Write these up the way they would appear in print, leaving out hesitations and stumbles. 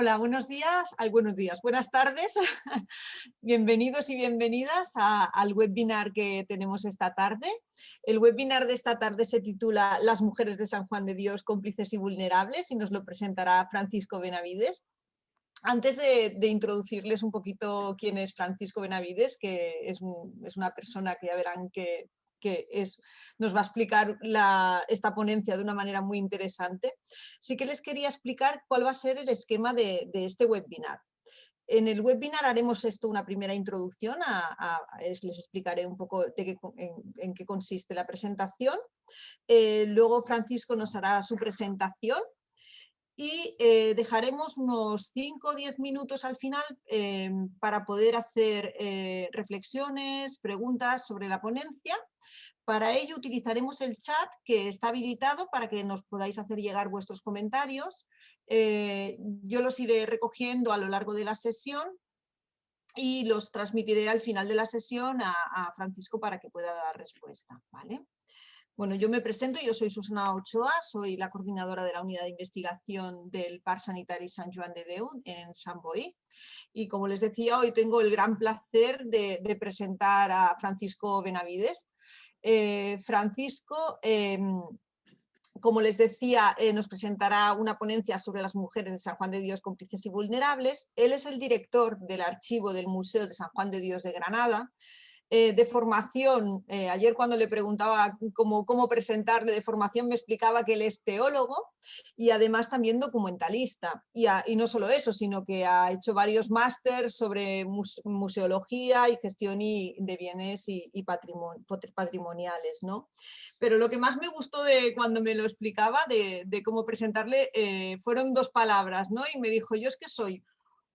Hola, buenos días, buenas tardes. Bienvenidos y bienvenidas al webinar que tenemos esta tarde. El webinar de esta tarde se titula Las mujeres de San Juan de Dios, cómplices y vulnerables, y nos lo presentará Francisco Benavides. Antes de introducirles un poquito quién es Francisco Benavides, que es una persona que ya verán nos va a explicar esta ponencia de una manera muy interesante, sí que les quería explicar cuál va a ser el esquema de este webinar. En el webinar haremos una primera introducción, les explicaré un poco en qué consiste la presentación. Luego Francisco nos hará su presentación y dejaremos unos 5 o 10 minutos al final para poder hacer reflexiones, preguntas sobre la ponencia. Para ello utilizaremos el chat, que está habilitado para que nos podáis hacer llegar vuestros comentarios. Yo los iré recogiendo a lo largo de la sesión y los transmitiré al final de la sesión a Francisco para que pueda dar respuesta, ¿vale? Bueno, yo me presento, yo soy Susana Ochoa, soy la coordinadora de la unidad de investigación del Parc Sanitari Sant Joan de Déu en Sant Boi. Y como les decía, hoy tengo el gran placer de presentar a Francisco Benavides. Francisco, como les decía, nos presentará una ponencia sobre las mujeres de San Juan de Dios, cómplices y vulnerables. Él es el director del archivo del Museo de San Juan de Dios de Granada. De formación, ayer cuando le preguntaba cómo presentarle de formación, me explicaba que él es teólogo y además también documentalista. Y no solo eso, sino que ha hecho varios másters sobre museología y gestión de bienes y patrimoniales, ¿no? Pero lo que más me gustó de cuando me lo explicaba, de cómo presentarle, fueron dos palabras, ¿no? Y me dijo, yo es que soy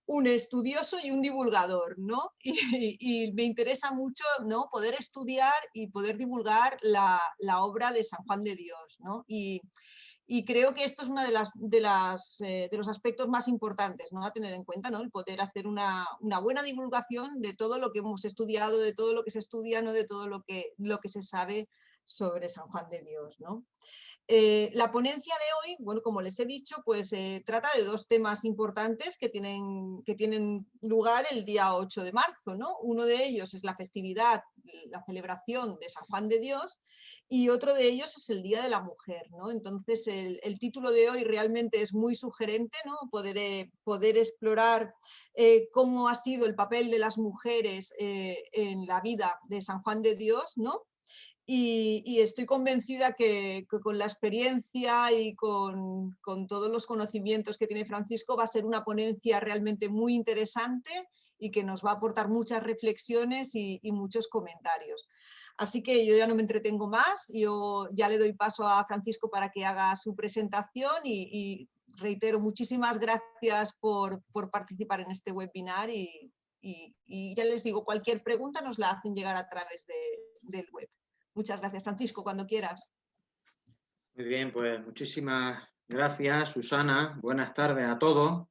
un estudioso y un divulgador, ¿no? Y me interesa mucho, ¿no?, poder estudiar y poder divulgar la obra de San Juan de Dios, ¿no? Y creo que esto es uno de los aspectos más importantes, ¿no?, a tener en cuenta, ¿no?, el poder hacer una buena divulgación de todo lo que hemos estudiado, de todo lo que se estudia, ¿no?, de todo lo que se sabe sobre San Juan de Dios, ¿no? La ponencia de hoy, bueno, como les he dicho, pues trata de dos temas importantes que tienen lugar el día 8 de marzo, ¿no? Uno de ellos es la festividad, la celebración de San Juan de Dios, y otro de ellos es el Día de la Mujer, ¿no? Entonces el título de hoy realmente es muy sugerente, ¿no? Poder explorar cómo ha sido el papel de las mujeres en la vida de San Juan de Dios, ¿no? Y estoy convencida que con la experiencia y con todos los conocimientos que tiene Francisco va a ser una ponencia realmente muy interesante y que nos va a aportar muchas reflexiones y muchos comentarios. Así que yo ya no me entretengo más, yo ya le doy paso a Francisco para que haga su presentación y reitero muchísimas gracias por participar en este webinar y ya les digo, cualquier pregunta nos la hacen llegar a través del web. Muchas gracias, Francisco, cuando quieras. Muy bien, pues muchísimas gracias, Susana. Buenas tardes a todos.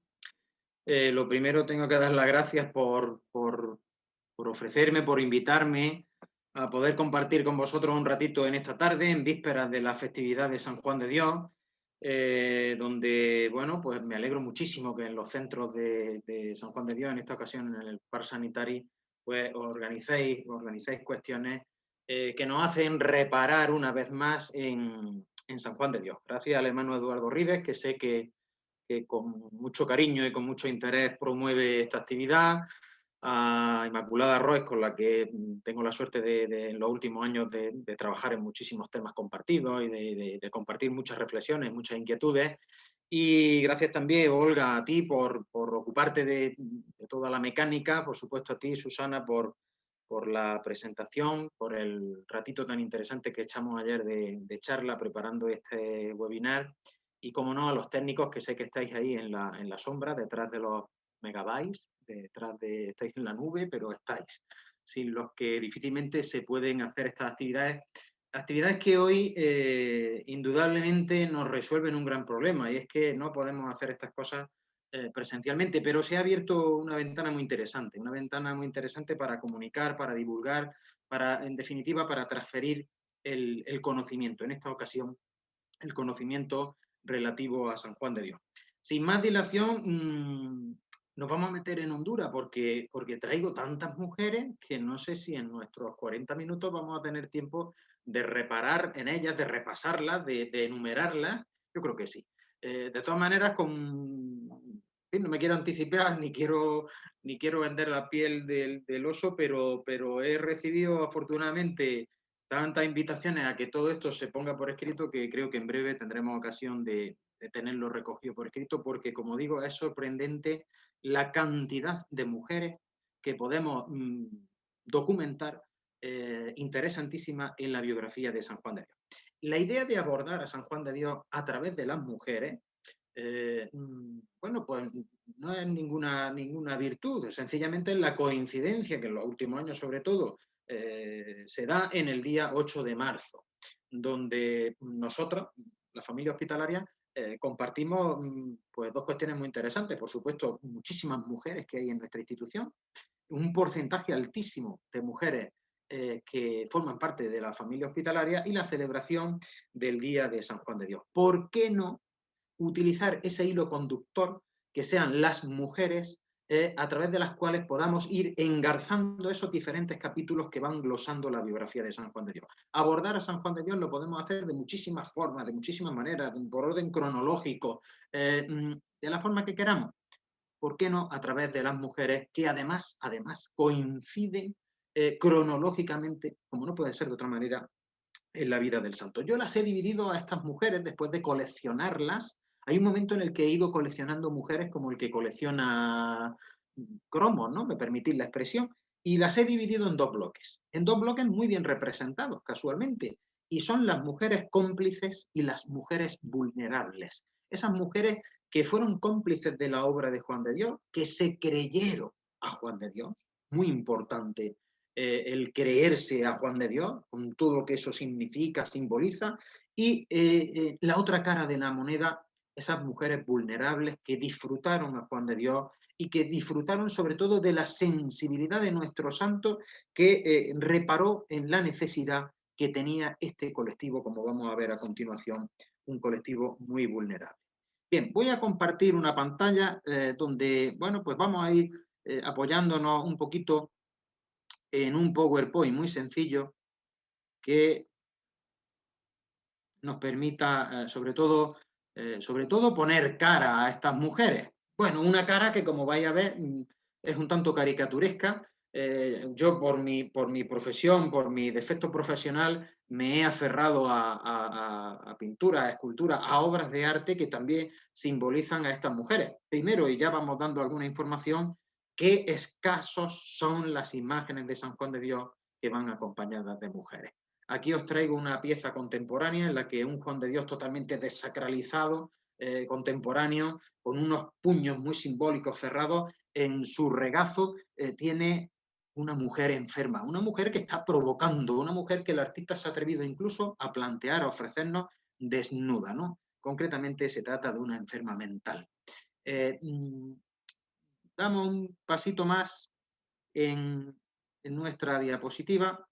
Lo primero, tengo que dar las gracias por ofrecerme, por invitarme a poder compartir con vosotros un ratito en esta tarde, en vísperas de la festividad de San Juan de Dios, donde, bueno, pues me alegro muchísimo que en los centros de San Juan de Dios, en esta ocasión en el Parc Sanitari, pues organicéis cuestiones que nos hacen reparar una vez más en San Juan de Dios. Gracias al hermano Eduardo Ribes, que sé que con mucho cariño y con mucho interés promueve esta actividad, a Inmaculada Roes, con la que tengo la suerte en los últimos años de trabajar en muchísimos temas compartidos y de compartir muchas reflexiones, muchas inquietudes. Y gracias también, Olga, a ti por ocuparte de toda la mecánica, por supuesto a ti, Susana, por la presentación, por el ratito tan interesante que echamos ayer de charla preparando este webinar y, como no, a los técnicos que sé que estáis ahí en la sombra, detrás de los megabytes, estáis en la nube, pero estáis, sin los que difícilmente se pueden hacer estas actividades que hoy indudablemente nos resuelven un gran problema, y es que no podemos hacer estas cosas presencialmente, pero se ha abierto una ventana muy interesante para comunicar, para divulgar, en definitiva, para transferir el conocimiento, en esta ocasión, el conocimiento relativo a San Juan de Dios. sin más dilación, nos vamos a meter en Honduras porque traigo tantas mujeres que no sé si en nuestros 40 minutos vamos a tener tiempo de reparar en ellas, de repasarlas, de enumerarlas. Yo creo que sí. De todas maneras, no me quiero anticipar ni quiero vender la piel del oso, pero he recibido afortunadamente tantas invitaciones a que todo esto se ponga por escrito que creo que en breve tendremos ocasión de tenerlo recogido por escrito, porque como digo, es sorprendente la cantidad de mujeres que podemos documentar interesantísima en la biografía de San Juan de Dios. La idea de abordar a San Juan de Dios a través de las mujeres, bueno, pues no es ninguna virtud, sencillamente es la coincidencia que en los últimos años, sobre todo, se da en el día 8 de marzo, donde nosotros, la familia hospitalaria, compartimos pues, dos cuestiones muy interesantes. Por supuesto, muchísimas mujeres que hay en nuestra institución, un porcentaje altísimo de mujeres que forman parte de la familia hospitalaria y la celebración del Día de San Juan de Dios. ¿Por qué no utilizar ese hilo conductor que sean las mujeres a través de las cuales podamos ir engarzando esos diferentes capítulos que van glosando la biografía de San Juan de Dios? Abordar a San Juan de Dios lo podemos hacer de muchísimas formas, de muchísimas maneras, por orden cronológico, de la forma que queramos. ¿Por qué no a través de las mujeres que además coinciden cronológicamente, como no puede ser de otra manera, en la vida del santo? Yo las he dividido a estas mujeres después de coleccionarlas. Hay un momento en el que he ido coleccionando mujeres como el que colecciona cromos, ¿no? Me permitís la expresión, y las he dividido en dos bloques muy bien representados casualmente, y son las mujeres cómplices y las mujeres vulnerables. Esas mujeres que fueron cómplices de la obra de Juan de Dios, que se creyeron a Juan de Dios, muy importante el creerse a Juan de Dios, con todo lo que eso significa, simboliza, y la otra cara de la moneda, esas mujeres vulnerables que disfrutaron a Juan de Dios y que disfrutaron sobre todo de la sensibilidad de nuestro santo, que reparó en la necesidad que tenía este colectivo, como vamos a ver a continuación, un colectivo muy vulnerable. Bien, voy a compartir una pantalla donde, bueno, pues vamos a ir apoyándonos un poquito en un PowerPoint muy sencillo que nos permita, sobre todo, poner cara a estas mujeres. Bueno, una cara que, como vais a ver, es un tanto caricaturesca. Yo, por mi profesión, por mi defecto profesional, me he aferrado a pinturas, a esculturas, a obras de arte que también simbolizan a estas mujeres. Primero, y ya vamos dando alguna información, qué escasos son las imágenes de San Juan de Dios que van acompañadas de mujeres. Aquí os traigo una pieza contemporánea en la que un Juan de Dios totalmente desacralizado, contemporáneo, con unos puños muy simbólicos cerrados, en su regazo tiene una mujer enferma, una mujer que está provocando, una mujer que el artista se ha atrevido incluso a plantear, a ofrecernos desnuda, ¿no? Concretamente se trata de una enferma mental. Damos un pasito más en nuestra diapositiva.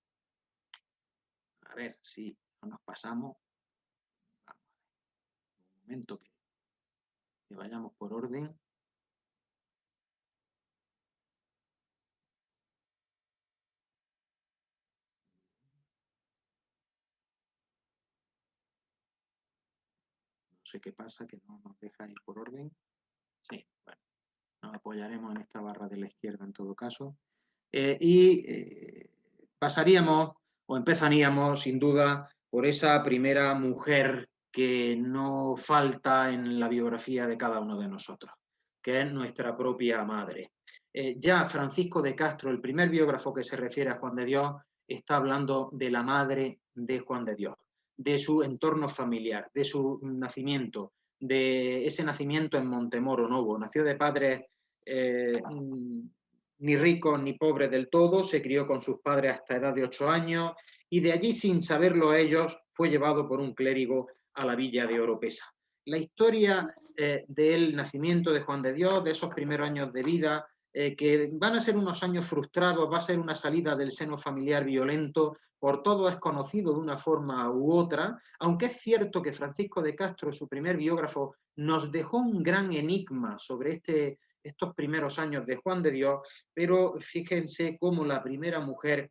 A ver si no nos pasamos. Vamos a ver. Un momento que vayamos por orden. No sé qué pasa, que no nos deja ir por orden. Sí, bueno, nos apoyaremos en esta barra de la izquierda en todo caso. Pasaríamos o empezaríamos sin duda por esa primera mujer que no falta en la biografía de cada uno de nosotros, que es nuestra propia madre. Ya Francisco de Castro, el primer biógrafo que se refiere a Juan de Dios, está hablando de la madre de Juan de Dios, de su entorno familiar, de su nacimiento, de ese nacimiento en Montemoro Novo. Nació de padres ni rico ni pobre del todo, se crió con sus padres hasta edad de 8 años y de allí, sin saberlo ellos, fue llevado por un clérigo a la villa de Oropesa. La historia del nacimiento de Juan de Dios, de esos primeros años de vida, que van a ser unos años frustrados, va a ser una salida del seno familiar violento, por todos es conocido de una forma u otra, aunque es cierto que Francisco de Castro, su primer biógrafo, nos dejó un gran enigma sobre estos primeros años de Juan de Dios, pero fíjense cómo la primera mujer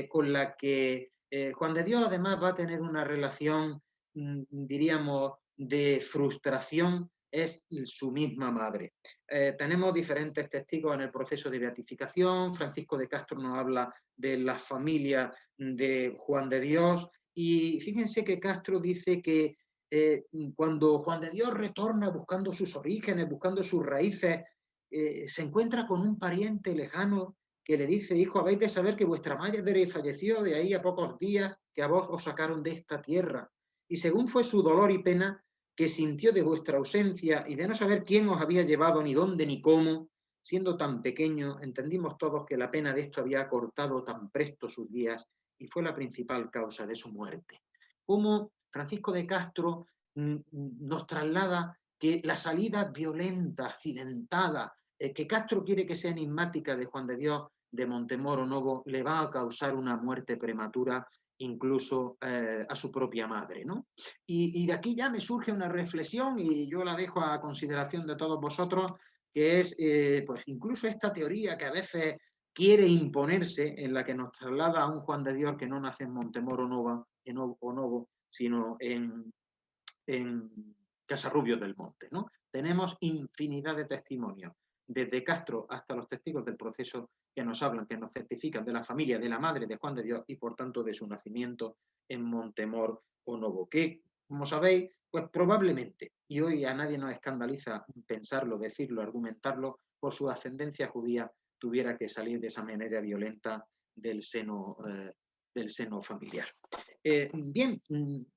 con la que Juan de Dios además va a tener una relación, diríamos, de frustración, es su misma madre. Tenemos diferentes testigos en el proceso de beatificación. Francisco de Castro nos habla de la familia de Juan de Dios, y fíjense que Castro dice que cuando Juan de Dios retorna buscando sus orígenes, buscando sus raíces, se encuentra con un pariente lejano que le dice: hijo, habéis de saber que vuestra madre falleció de ahí a pocos días, que a vos os sacaron de esta tierra. Y según fue su dolor y pena que sintió de vuestra ausencia y de no saber quién os había llevado, ni dónde, ni cómo, siendo tan pequeño, entendimos todos que la pena de esto había cortado tan presto sus días y fue la principal causa de su muerte. Como Francisco de Castro nos traslada que la salida violenta, accidentada, que Castro quiere que sea enigmática, de Juan de Dios de Montemoro Novo, le va a causar una muerte prematura, incluso a su propia madre, ¿no? Y de aquí ya me surge una reflexión, y yo la dejo a consideración de todos vosotros, que es pues incluso esta teoría que a veces quiere imponerse, en la que nos traslada a un Juan de Dios que no nace en Montemoro Novo, sino en Casarrubios del Monte, ¿no? Tenemos infinidad de testimonios, desde Castro hasta los testigos del proceso, que nos hablan, que nos certifican de la familia, de la madre de Juan de Dios, y por tanto de su nacimiento en Montemor o Novo, que, como sabéis, pues probablemente, y hoy a nadie nos escandaliza pensarlo, decirlo, argumentarlo, por su ascendencia judía tuviera que salir de esa manera violenta del seno familiar. Bien,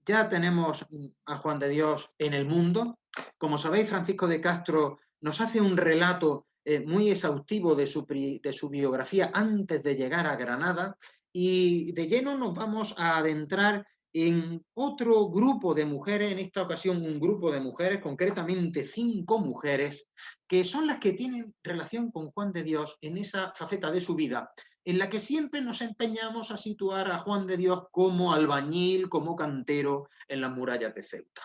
ya tenemos a Juan de Dios en el mundo. Como sabéis, Francisco de Castro nos hace un relato muy exhaustivo de su biografía antes de llegar a Granada, y de lleno nos vamos a adentrar en otro grupo de mujeres, en esta ocasión un grupo de mujeres, concretamente 5 mujeres, que son las que tienen relación con Juan de Dios en esa faceta de su vida, en la que siempre nos empeñamos a situar a Juan de Dios como albañil, como cantero en las murallas de Ceuta.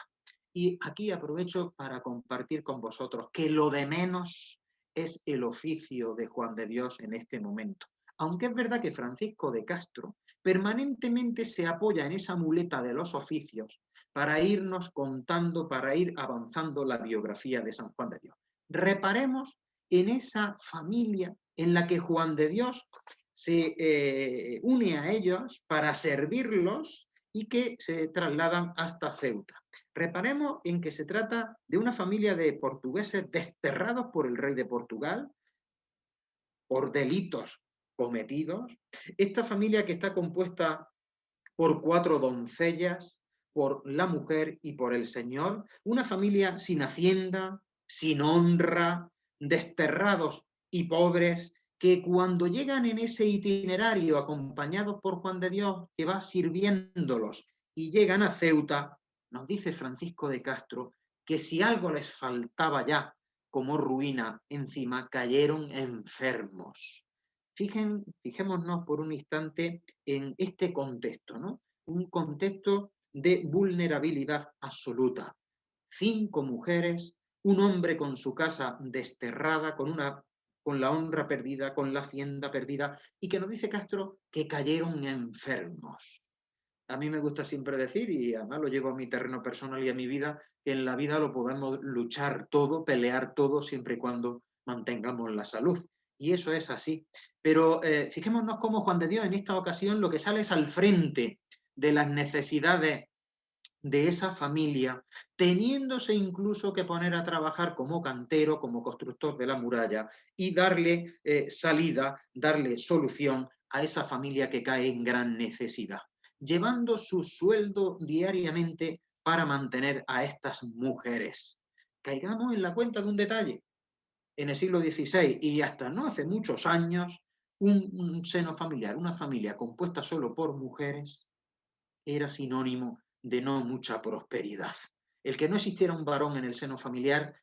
Y aquí aprovecho para compartir con vosotros que lo de menos es el oficio de Juan de Dios en este momento. Aunque es verdad que Francisco de Castro permanentemente se apoya en esa muleta de los oficios para irnos contando, para ir avanzando la biografía de San Juan de Dios. Reparemos en esa familia en la que Juan de Dios se une a ellos para servirlos y que se trasladan hasta Ceuta. Reparemos en que se trata de una familia de portugueses desterrados por el rey de Portugal por delitos cometidos. Esta familia, que está compuesta por 4 doncellas, por la mujer y por el señor, una familia sin hacienda, sin honra, desterrados y pobres, que cuando llegan en ese itinerario acompañados por Juan de Dios, que va sirviéndolos, y llegan a Ceuta, nos dice Francisco de Castro que si algo les faltaba ya como ruina encima, cayeron enfermos. Fijémonos por un instante en este contexto, ¿no? Un contexto de vulnerabilidad absoluta. 5 mujeres, un hombre con su casa desterrada, con la honra perdida, con la hacienda perdida, y que nos dice Castro que cayeron enfermos. A mí me gusta siempre decir, y además lo llevo a mi terreno personal y a mi vida, que en la vida lo podemos luchar todo, pelear todo, siempre y cuando mantengamos la salud. Y eso es así. Pero fijémonos cómo Juan de Dios en esta ocasión lo que sale es al frente de las necesidades de esa familia, teniéndose incluso que poner a trabajar como cantero, como constructor de la muralla, y darle salida, darle solución a esa familia que cae en gran necesidad, llevando su sueldo diariamente para mantener a estas mujeres. Caigamos en la cuenta de un detalle. En el siglo XVI y hasta no hace muchos años, un seno familiar, una familia compuesta solo por mujeres, era sinónimo de no mucha prosperidad. El que no existiera un varón en el seno familiar,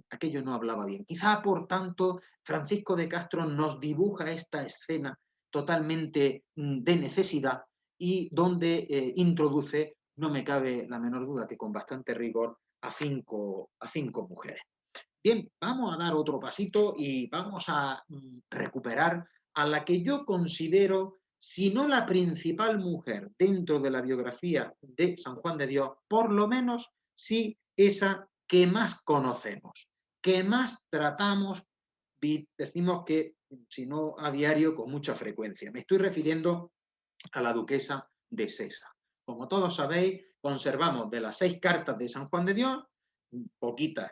aquello no hablaba bien. Quizá, por tanto, Francisco de Castro nos dibuja esta escena totalmente de necesidad, y donde introduce, no me cabe la menor duda que con bastante rigor, a cinco mujeres. Bien, vamos a dar otro pasito y vamos a recuperar a la que yo considero, si no la principal mujer dentro de la biografía de San Juan de Dios, por lo menos sí esa que más conocemos, que más tratamos, decimos que si no a diario, con mucha frecuencia. Me estoy refiriendo a la duquesa de Sesa. Como todos sabéis, conservamos de las 6 cartas de San Juan de Dios, poquitas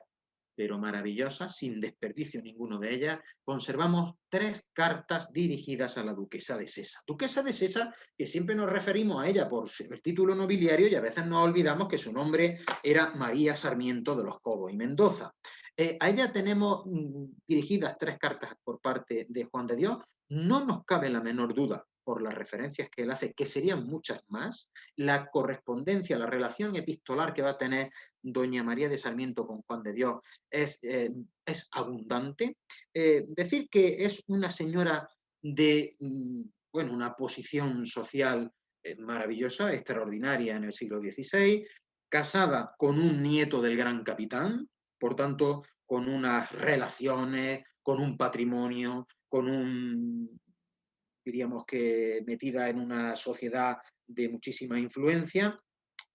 pero maravillosas, sin desperdicio ninguno de ellas, conservamos 3 cartas dirigidas a la duquesa de Sesa. Duquesa de Sesa, que siempre nos referimos a ella por el título nobiliario y a veces nos olvidamos que su nombre era María Sarmiento de los Cobos y Mendoza. A ella tenemos dirigidas 3 cartas por parte de Juan de Dios. No nos cabe la menor duda, por las referencias que él hace, que serían muchas más, la correspondencia, la relación epistolar que va a tener doña María de Sarmiento con Juan de Dios es abundante. Decir que es una señora de bueno, una posición social maravillosa, extraordinaria en el siglo XVI, casada con un nieto del gran capitán, por tanto, con unas relaciones, con un patrimonio, con un, diríamos que metida en una sociedad de muchísima influencia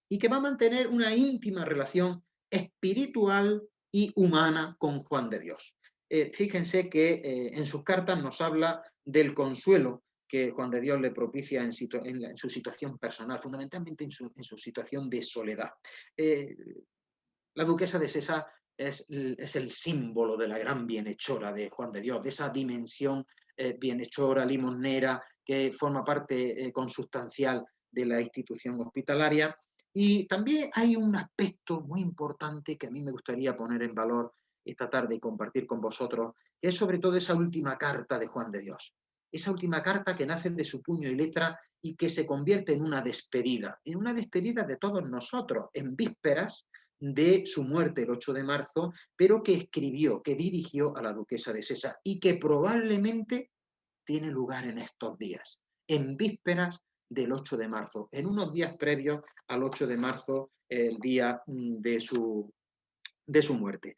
y que va a mantener una íntima relación espiritual y humana con Juan de Dios. Fíjense que en sus cartas nos habla del consuelo que Juan de Dios le propicia en su situación personal, fundamentalmente en su situación de soledad. La duquesa de Sesa es el símbolo de la gran bienhechora de Juan de Dios, de esa dimensión bienhechora, limonera, que forma parte consustancial de la institución hospitalaria. Y también hay un aspecto muy importante que a mí me gustaría poner en valor esta tarde y compartir con vosotros, que es sobre todo esa última carta de Juan de Dios. Esa última carta que nace de su puño y letra y que se convierte en una despedida de todos nosotros, en vísperas de su muerte el 8 de marzo, pero que escribió, que dirigió a la duquesa de Sesa y que probablemente tiene lugar en estos días, en vísperas del 8 de marzo, en unos días previos al 8 de marzo, el día de su muerte.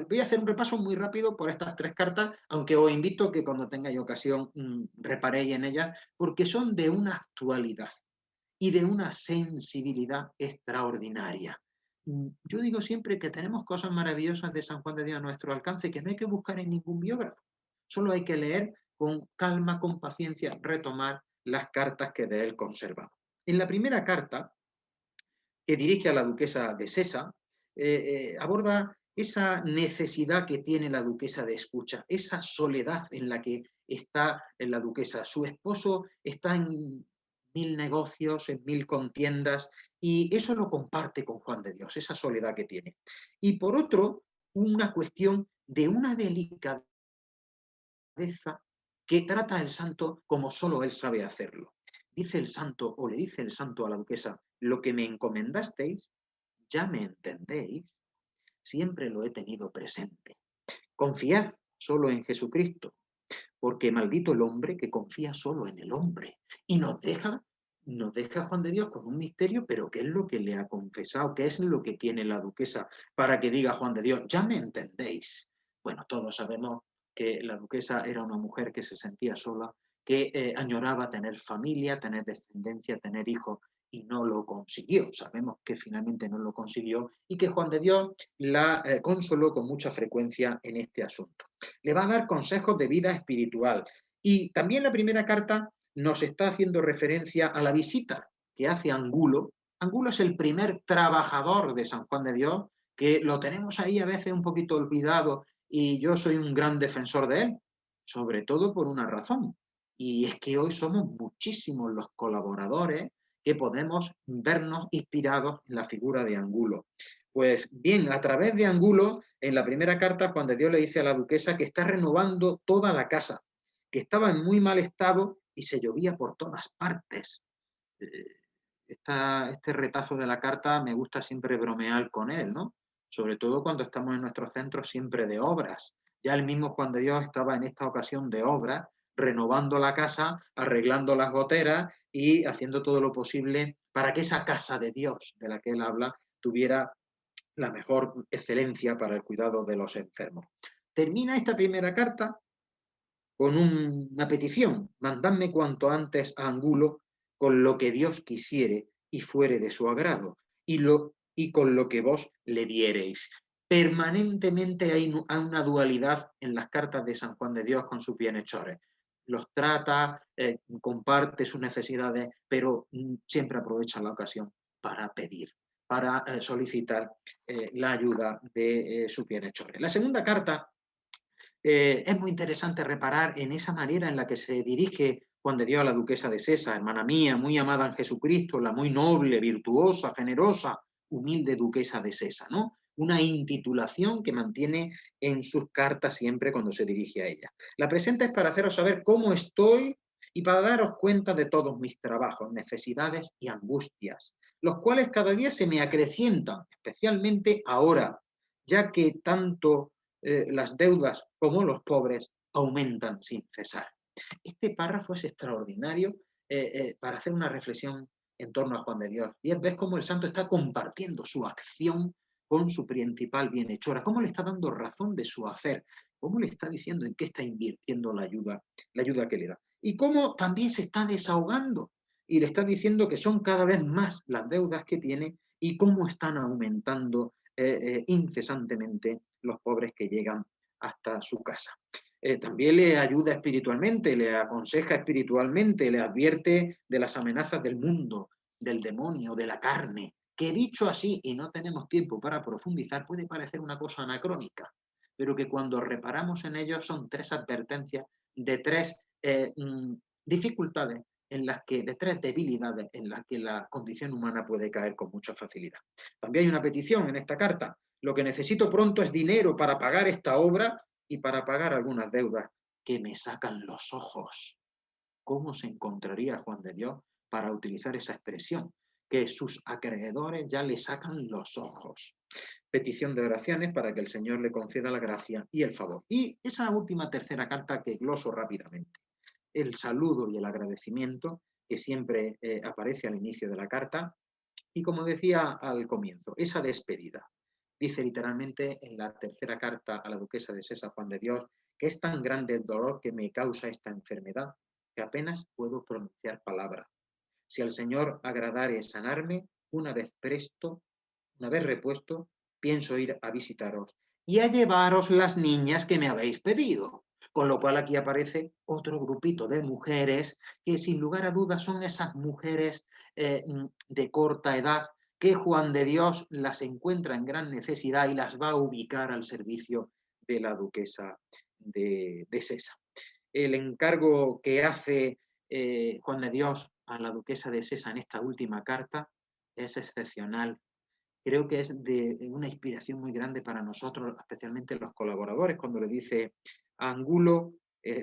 Voy a hacer un repaso muy rápido por estas 3 cartas, aunque os invito a que cuando tengáis ocasión reparéis en ellas, porque son de una actualidad y de una sensibilidad extraordinaria. Yo digo siempre que tenemos cosas maravillosas de San Juan de Dios a nuestro alcance que no hay que buscar en ningún biógrafo. Solo hay que leer con calma, con paciencia, retomar las cartas que de él conservamos. En la primera carta, que dirige a la duquesa de Sesa, aborda esa necesidad que tiene la duquesa de escucha, esa soledad en la que está la duquesa. Su esposo está en 1000 negocios, en 1000 contiendas, y eso lo comparte con Juan de Dios, esa soledad que tiene. Y por otro, una cuestión de una delicadeza que trata el santo como solo él sabe hacerlo. Dice el santo, o le dice el santo a la duquesa, lo que me encomendasteis, ya me entendéis, siempre lo he tenido presente. Confiad solo en Jesucristo, porque maldito el hombre que confía solo en el hombre. Y nos deja Juan de Dios con un misterio, pero ¿qué es lo que le ha confesado? ¿Qué es lo que tiene la duquesa para que diga Juan de Dios, ya me entendéis? Bueno, todos sabemos que la duquesa era una mujer que se sentía sola, que añoraba tener familia, tener descendencia, tener hijos, y no lo consiguió. Sabemos que finalmente no lo consiguió y que Juan de Dios la consoló con mucha frecuencia en este asunto. Le va a dar consejos de vida espiritual. Y también la primera carta nos está haciendo referencia a la visita que hace Angulo. Angulo es el primer trabajador de San Juan de Dios, que lo tenemos ahí a veces un poquito olvidado y yo soy un gran defensor de él, sobre todo por una razón, y es que hoy somos muchísimos los colaboradores que podemos vernos inspirados en la figura de Angulo. Pues bien, a través de Angulo, en la primera carta, Juan de Dios le dice a la duquesa que está renovando toda la casa, que estaba en muy mal estado y se llovía por todas partes. Este retazo de la carta me gusta siempre bromear con él, ¿no? Sobre todo cuando estamos en nuestro centro siempre de obras. Ya el mismo Juan de Dios estaba en esta ocasión de obras, renovando la casa, arreglando las goteras y haciendo todo lo posible para que esa casa de Dios de la que él habla tuviera la mejor excelencia para el cuidado de los enfermos. Termina esta primera carta con una petición: mandadme cuanto antes a Angulo con lo que Dios quisiere y fuere de su agrado, y con lo que vos le diereis. Permanentemente hay una dualidad en las cartas de San Juan de Dios con sus bienhechores. Los trata, comparte sus necesidades, pero siempre aprovecha la ocasión para pedir, para solicitar la ayuda de sus bienhechores. La segunda carta, es muy interesante reparar en esa manera en la que se dirige Juan de Dios a la duquesa de Sesa: hermana mía, muy amada en Jesucristo, la muy noble, virtuosa, generosa, humilde duquesa de Sesa, ¿no? Una intitulación que mantiene en sus cartas siempre cuando se dirige a ella. La presente es para haceros saber cómo estoy y para daros cuenta de todos mis trabajos, necesidades y angustias, los cuales cada día se me acrecientan, especialmente ahora, ya que tanto las deudas como los pobres aumentan sin cesar. Este párrafo es extraordinario para hacer una reflexión en torno a Juan de Dios. Y ves cómo el santo está compartiendo su acción con su principal bienhechora, cómo le está dando razón de su hacer, cómo le está diciendo en qué está invirtiendo la ayuda que le da. Y cómo también se está desahogando y le está diciendo que son cada vez más las deudas que tiene y cómo están aumentando incesantemente los pobres que llegan hasta su casa. También le ayuda espiritualmente, le aconseja espiritualmente, le advierte de las amenazas del mundo, del demonio, de la carne, que dicho así, y no tenemos tiempo para profundizar, puede parecer una cosa anacrónica, pero que cuando reparamos en ello son tres advertencias de tres dificultades, de tres debilidades en las que la condición humana puede caer con mucha facilidad. También hay una petición en esta carta: lo que necesito pronto es dinero para pagar esta obra y para pagar algunas deudas que me sacan los ojos. ¿Cómo se encontraría Juan de Dios para utilizar esa expresión? Que sus acreedores ya le sacan los ojos. Petición de oraciones para que el Señor le conceda la gracia y el favor. Y esa última tercera carta que gloso rápidamente: el saludo y el agradecimiento, que siempre aparece al inicio de la carta, y como decía al comienzo, esa despedida. Dice literalmente en la tercera carta a la duquesa de Sesa Juan de Dios que es tan grande el dolor que me causa esta enfermedad que apenas puedo pronunciar palabra. Si al Señor agradare sanarme, una vez repuesto, pienso ir a visitaros y a llevaros las niñas que me habéis pedido. Con lo cual aquí aparece otro grupito de mujeres que sin lugar a dudas son esas mujeres de corta edad que Juan de Dios las encuentra en gran necesidad y las va a ubicar al servicio de la duquesa de Sesa. El encargo que hace Juan de Dios a la duquesa de Sesa en esta última carta es excepcional. Creo que es de una inspiración muy grande para nosotros, especialmente los colaboradores, cuando le dice a Angulo: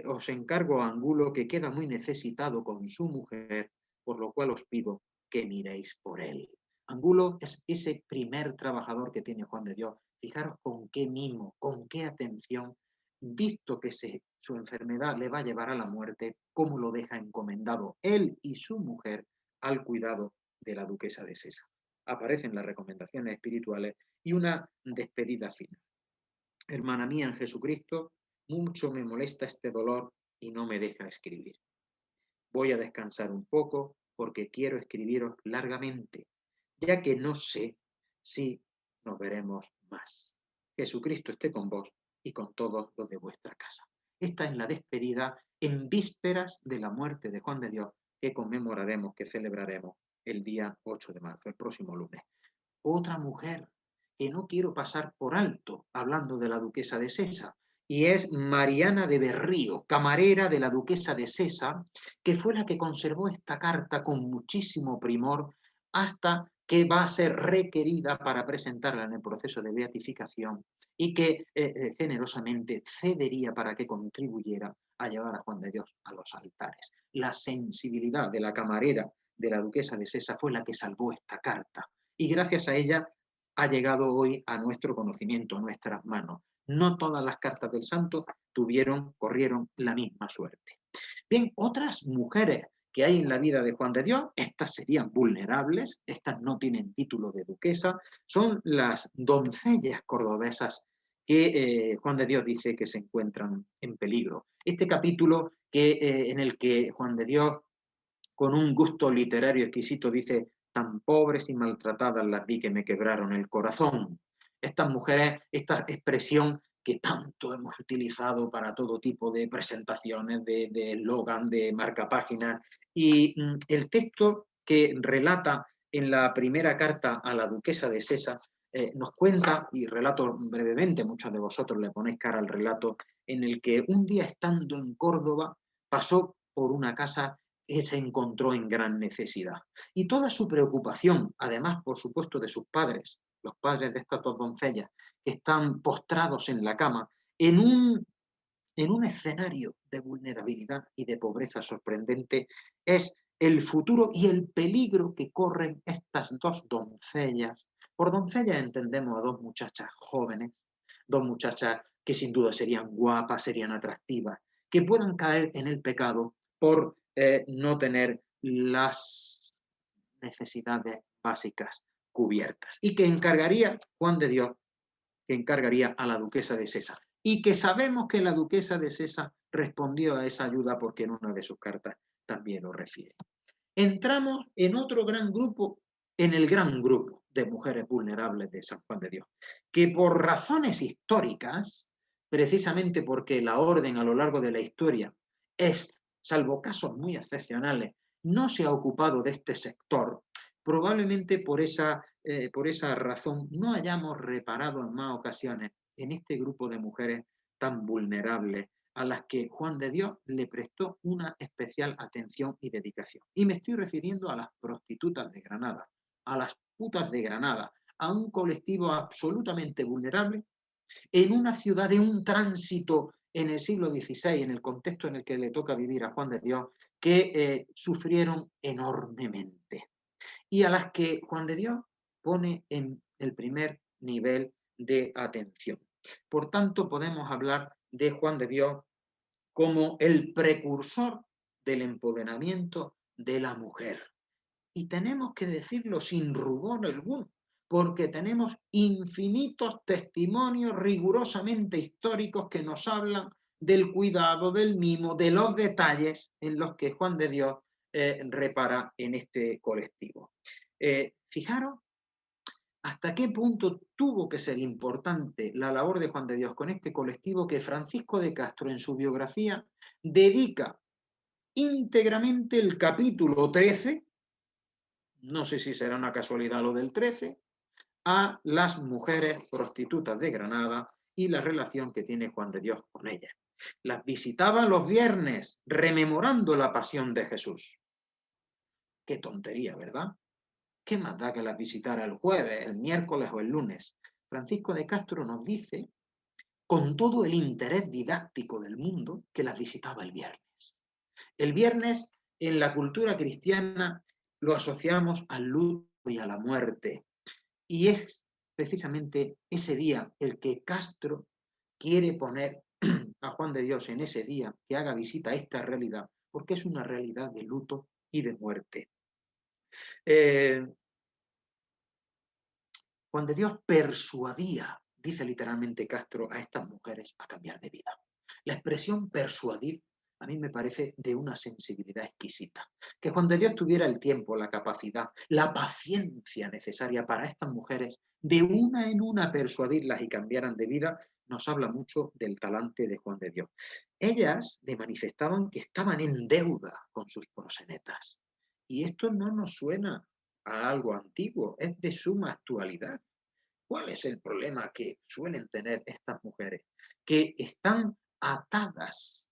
os encargo a Angulo, que queda muy necesitado con su mujer, por lo cual os pido que miréis por él. Angulo es ese primer trabajador que tiene Juan de Dios. Fijaros con qué mimo, con qué atención, visto que su enfermedad le va a llevar a la muerte, cómo lo deja encomendado él y su mujer al cuidado de la duquesa de Sesa. Aparecen las recomendaciones espirituales y una despedida final. Hermana mía en Jesucristo, mucho me molesta este dolor y no me deja escribir. Voy a descansar un poco porque quiero escribiros largamente, ya que no sé si nos veremos más. Jesucristo esté con vos y con todos los de vuestra casa. Esta es la despedida en vísperas de la muerte de Juan de Dios, que conmemoraremos, que celebraremos el día 8 de marzo, el próximo lunes. Otra mujer que no quiero pasar por alto, hablando de la duquesa de Sesa, y es Mariana de Berrío, camarera de la duquesa de Sesa, que fue la que conservó esta carta con muchísimo primor hasta que va a ser requerida para presentarla en el proceso de beatificación y que generosamente cedería para que contribuyera a llevar a Juan de Dios a los altares. La sensibilidad de la camarera de la duquesa de Sesa fue la que salvó esta carta y gracias a ella ha llegado hoy a nuestro conocimiento, a nuestras manos. No todas las cartas del santo corrieron la misma suerte. Bien, otras mujeres que hay en la vida de Juan de Dios, estas serían vulnerables, estas no tienen título de duquesa, son las doncellas cordobesas que Juan de Dios dice que se encuentran en peligro. Este capítulo en el que Juan de Dios, con un gusto literario exquisito, dice: tan pobres y maltratadas las vi que me quebraron el corazón. Estas mujeres, esta expresión que tanto hemos utilizado para todo tipo de presentaciones, de eslogan, de marcapáginas, y el texto que relata en la primera carta a la duquesa de Sesa nos cuenta, y relato brevemente, muchos de vosotros le ponéis cara al relato, en el que un día estando en Córdoba pasó por una casa que se encontró en gran necesidad. Y toda su preocupación, además, por supuesto, de sus padres, los padres de estas dos doncellas, que están postrados en la cama, en un escenario de vulnerabilidad y de pobreza sorprendente, es el futuro y el peligro que corren estas dos doncellas. Por doncellas entendemos a dos muchachas jóvenes, dos muchachas que sin duda serían guapas, serían atractivas, que puedan caer en el pecado por no tener las necesidades básicas cubiertas. Y que encargaría Juan de Dios, que encargaría a la duquesa de Sesa. Y que sabemos que la duquesa de Sesa respondió a esa ayuda porque en una de sus cartas también lo refiere. Entramos en otro gran grupo, en el gran grupo de mujeres vulnerables de San Juan de Dios, que por razones históricas, precisamente porque la orden a lo largo de la historia es, salvo casos muy excepcionales, no se ha ocupado de este sector, probablemente por esa razón no hayamos reparado en más ocasiones en este grupo de mujeres tan vulnerables a las que Juan de Dios le prestó una especial atención y dedicación. Y me estoy refiriendo a las prostitutas de Granada, a las putas de Granada, a un colectivo absolutamente vulnerable en una ciudad de un tránsito en el siglo XVI, en el contexto en el que le toca vivir a Juan de Dios, que sufrieron enormemente y a las que Juan de Dios pone en el primer nivel de atención. Por tanto, podemos hablar de Juan de Dios como el precursor del empoderamiento de la mujer. Y tenemos que decirlo sin rubor alguno, porque tenemos infinitos testimonios rigurosamente históricos que nos hablan del cuidado, del mimo, de los detalles en los que Juan de Dios repara en este colectivo. Fijaros hasta qué punto tuvo que ser importante la labor de Juan de Dios con este colectivo que Francisco de Castro en su biografía dedica íntegramente el capítulo 13, no sé si será una casualidad lo del 13, a las mujeres prostitutas de Granada y la relación que tiene Juan de Dios con ellas. Las visitaba los viernes, rememorando la pasión de Jesús. Qué tontería, ¿verdad? ¿Qué más da que las visitara el jueves, el miércoles o el lunes? Francisco de Castro nos dice, con todo el interés didáctico del mundo, que las visitaba el viernes. El viernes, en la cultura cristiana, lo asociamos al luto y a la muerte. Y es precisamente ese día el que Castro quiere poner a Juan de Dios en ese día, que haga visita a esta realidad, porque es una realidad de luto y de muerte. Juan de Dios persuadía, dice literalmente Castro, a estas mujeres a cambiar de vida. La expresión persuadir a mí me parece de una sensibilidad exquisita. Que Juan de Dios tuviera el tiempo, la capacidad, la paciencia necesaria para estas mujeres, de una en una persuadirlas y cambiaran de vida, nos habla mucho del talante de Juan de Dios. Ellas le manifestaban que estaban en deuda con sus prosenetas. Y esto no nos suena a algo antiguo, es de suma actualidad. ¿Cuál es el problema que suelen tener estas mujeres? Que están atadas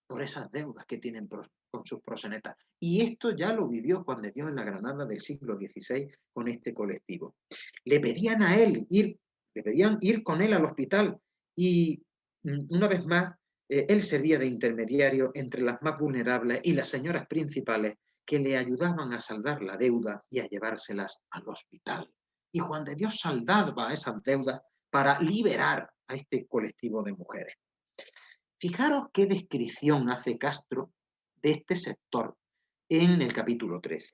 por esas deudas que tienen con sus prosenetas. Y esto ya lo vivió Juan de Dios en la Granada del siglo XVI con este colectivo. Le pedían a él le pedían ir con él al hospital y una vez más él servía de intermediario entre las más vulnerables y las señoras principales que le ayudaban a saldar la deuda y a llevárselas al hospital. Y Juan de Dios saldaba esas deudas para liberar a este colectivo de mujeres. Fijaros qué descripción hace Castro de este sector en el capítulo 13.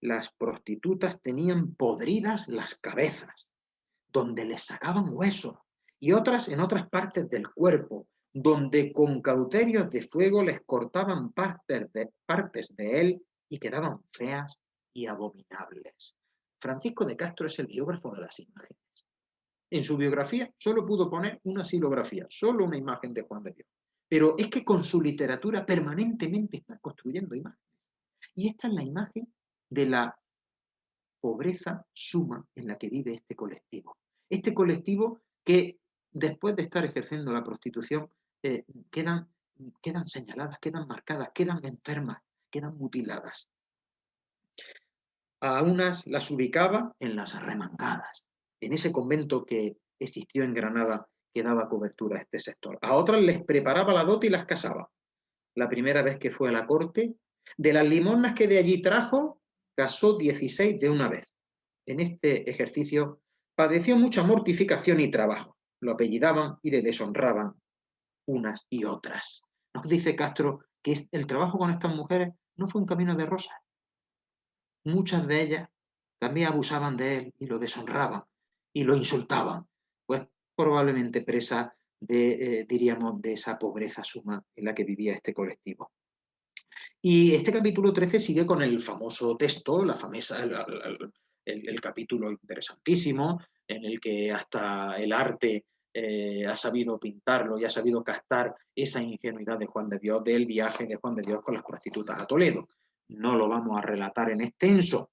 Las prostitutas tenían podridas las cabezas, donde les sacaban huesos, y otras en otras partes del cuerpo, donde con cauterios de fuego les cortaban partes de él y quedaban feas y abominables. Francisco de Castro es el biógrafo de las imágenes. En su biografía solo pudo poner una silografía, solo una imagen de Juan de Dios. Pero es que con su literatura permanentemente está construyendo imágenes. Y esta es la imagen de la pobreza suma en la que vive este colectivo. Este colectivo que después de estar ejerciendo la prostitución quedan señaladas, quedan marcadas, quedan enfermas, quedan mutiladas. A unas las ubicaba en las arremangadas, en ese convento que existió en Granada que daba cobertura a este sector. A otras les preparaba la dote y las casaba. La primera vez que fue a la corte, de las limosnas que de allí trajo, casó 16 de una vez. En este ejercicio padeció mucha mortificación y trabajo. Lo apellidaban y le deshonraban unas y otras. Nos dice Castro que el trabajo con estas mujeres no fue un camino de rosas. Muchas de ellas también abusaban de él y lo deshonraban y lo insultaban, pues probablemente presa de, diríamos, de esa pobreza suma en la que vivía este colectivo. Y este capítulo 13 sigue con el famoso texto, el capítulo interesantísimo, en el que hasta el arte ha sabido pintarlo y ha sabido captar esa ingenuidad de Juan de Dios, del viaje de Juan de Dios con las prostitutas a Toledo. No lo vamos a relatar en extenso,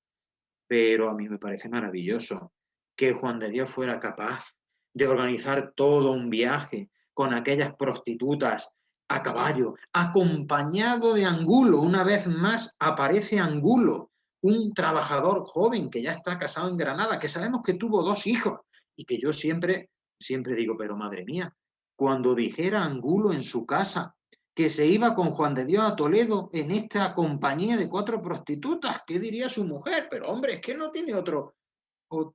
pero a mí me parece maravilloso que Juan de Dios fuera capaz de organizar todo un viaje con aquellas prostitutas a caballo, acompañado de Angulo. Una vez más aparece Angulo, un trabajador joven que ya está casado en Granada, que sabemos que tuvo 2 hijos y que yo siempre digo, pero madre mía, cuando dijera Angulo en su casa que se iba con Juan de Dios a Toledo en esta compañía de 4 prostitutas, ¿qué diría su mujer? Pero hombre, es que no tiene otro,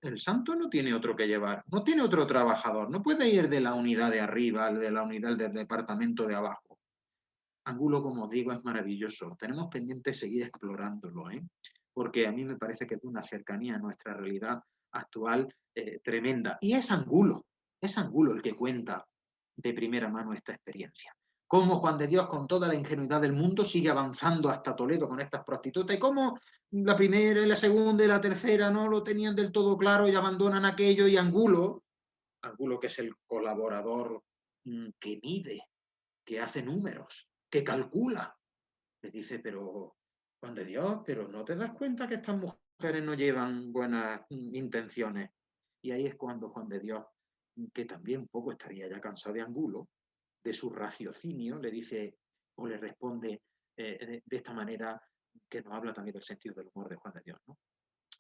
el santo no tiene otro que llevar, no tiene otro trabajador, no puede ir de la unidad de arriba, de la unidad del departamento de abajo. Angulo, como os digo, es maravilloso. Tenemos pendiente seguir explorándolo, porque a mí me parece que es de una cercanía a nuestra realidad actual tremenda. Y es Angulo el que cuenta de primera mano esta experiencia. Cómo Juan de Dios, con toda la ingenuidad del mundo, sigue avanzando hasta Toledo con estas prostitutas, y cómo la primera y la segunda y la tercera no lo tenían del todo claro y abandonan aquello, y Angulo, que es el colaborador que mide, que hace números, que calcula, le dice, pero Juan de Dios, pero ¿no te das cuenta que estas mujeres no llevan buenas intenciones? Y ahí es cuando Juan de Dios, que también un poco estaría ya cansado de Angulo, de su raciocinio, le dice o le responde de esta manera, que nos habla también del sentido del humor de Juan de Dios, ¿no?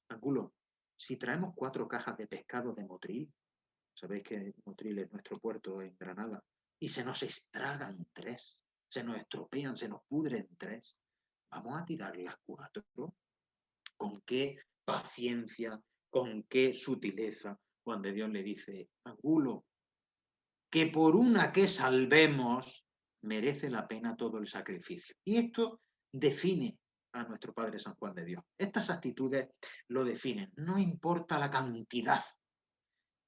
Angulo, si traemos 4 cajas de pescado de Motril, sabéis que Motril es nuestro puerto en Granada, y se nos estragan 3, se nos estropean, se nos pudren 3, vamos a tirar las 4. ¿Con qué paciencia, con qué sutileza Juan de Dios le dice, Angulo, que por una que salvemos merece la pena todo el sacrificio? Y esto define a nuestro Padre San Juan de Dios. Estas actitudes lo definen. No importa la cantidad,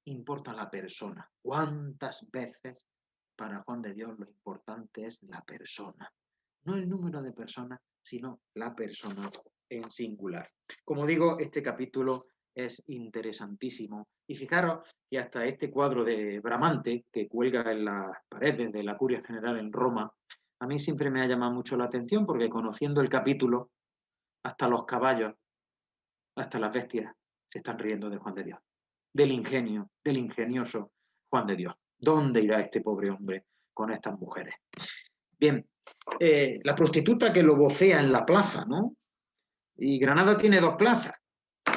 importa la persona. ¿Cuántas veces para Juan de Dios lo importante es la persona? No el número de personas, sino la persona en singular. Como digo, este capítulo es interesantísimo. Y fijaros que hasta este cuadro de Bramante, que cuelga en las paredes de la Curia General en Roma, a mí siempre me ha llamado mucho la atención, porque conociendo el capítulo, hasta los caballos, hasta las bestias, se están riendo de Juan de Dios, del ingenio, del ingenioso Juan de Dios. ¿Dónde irá este pobre hombre con estas mujeres? Bien, la prostituta que lo vocea en la plaza, ¿no? Y Granada tiene 2 plazas,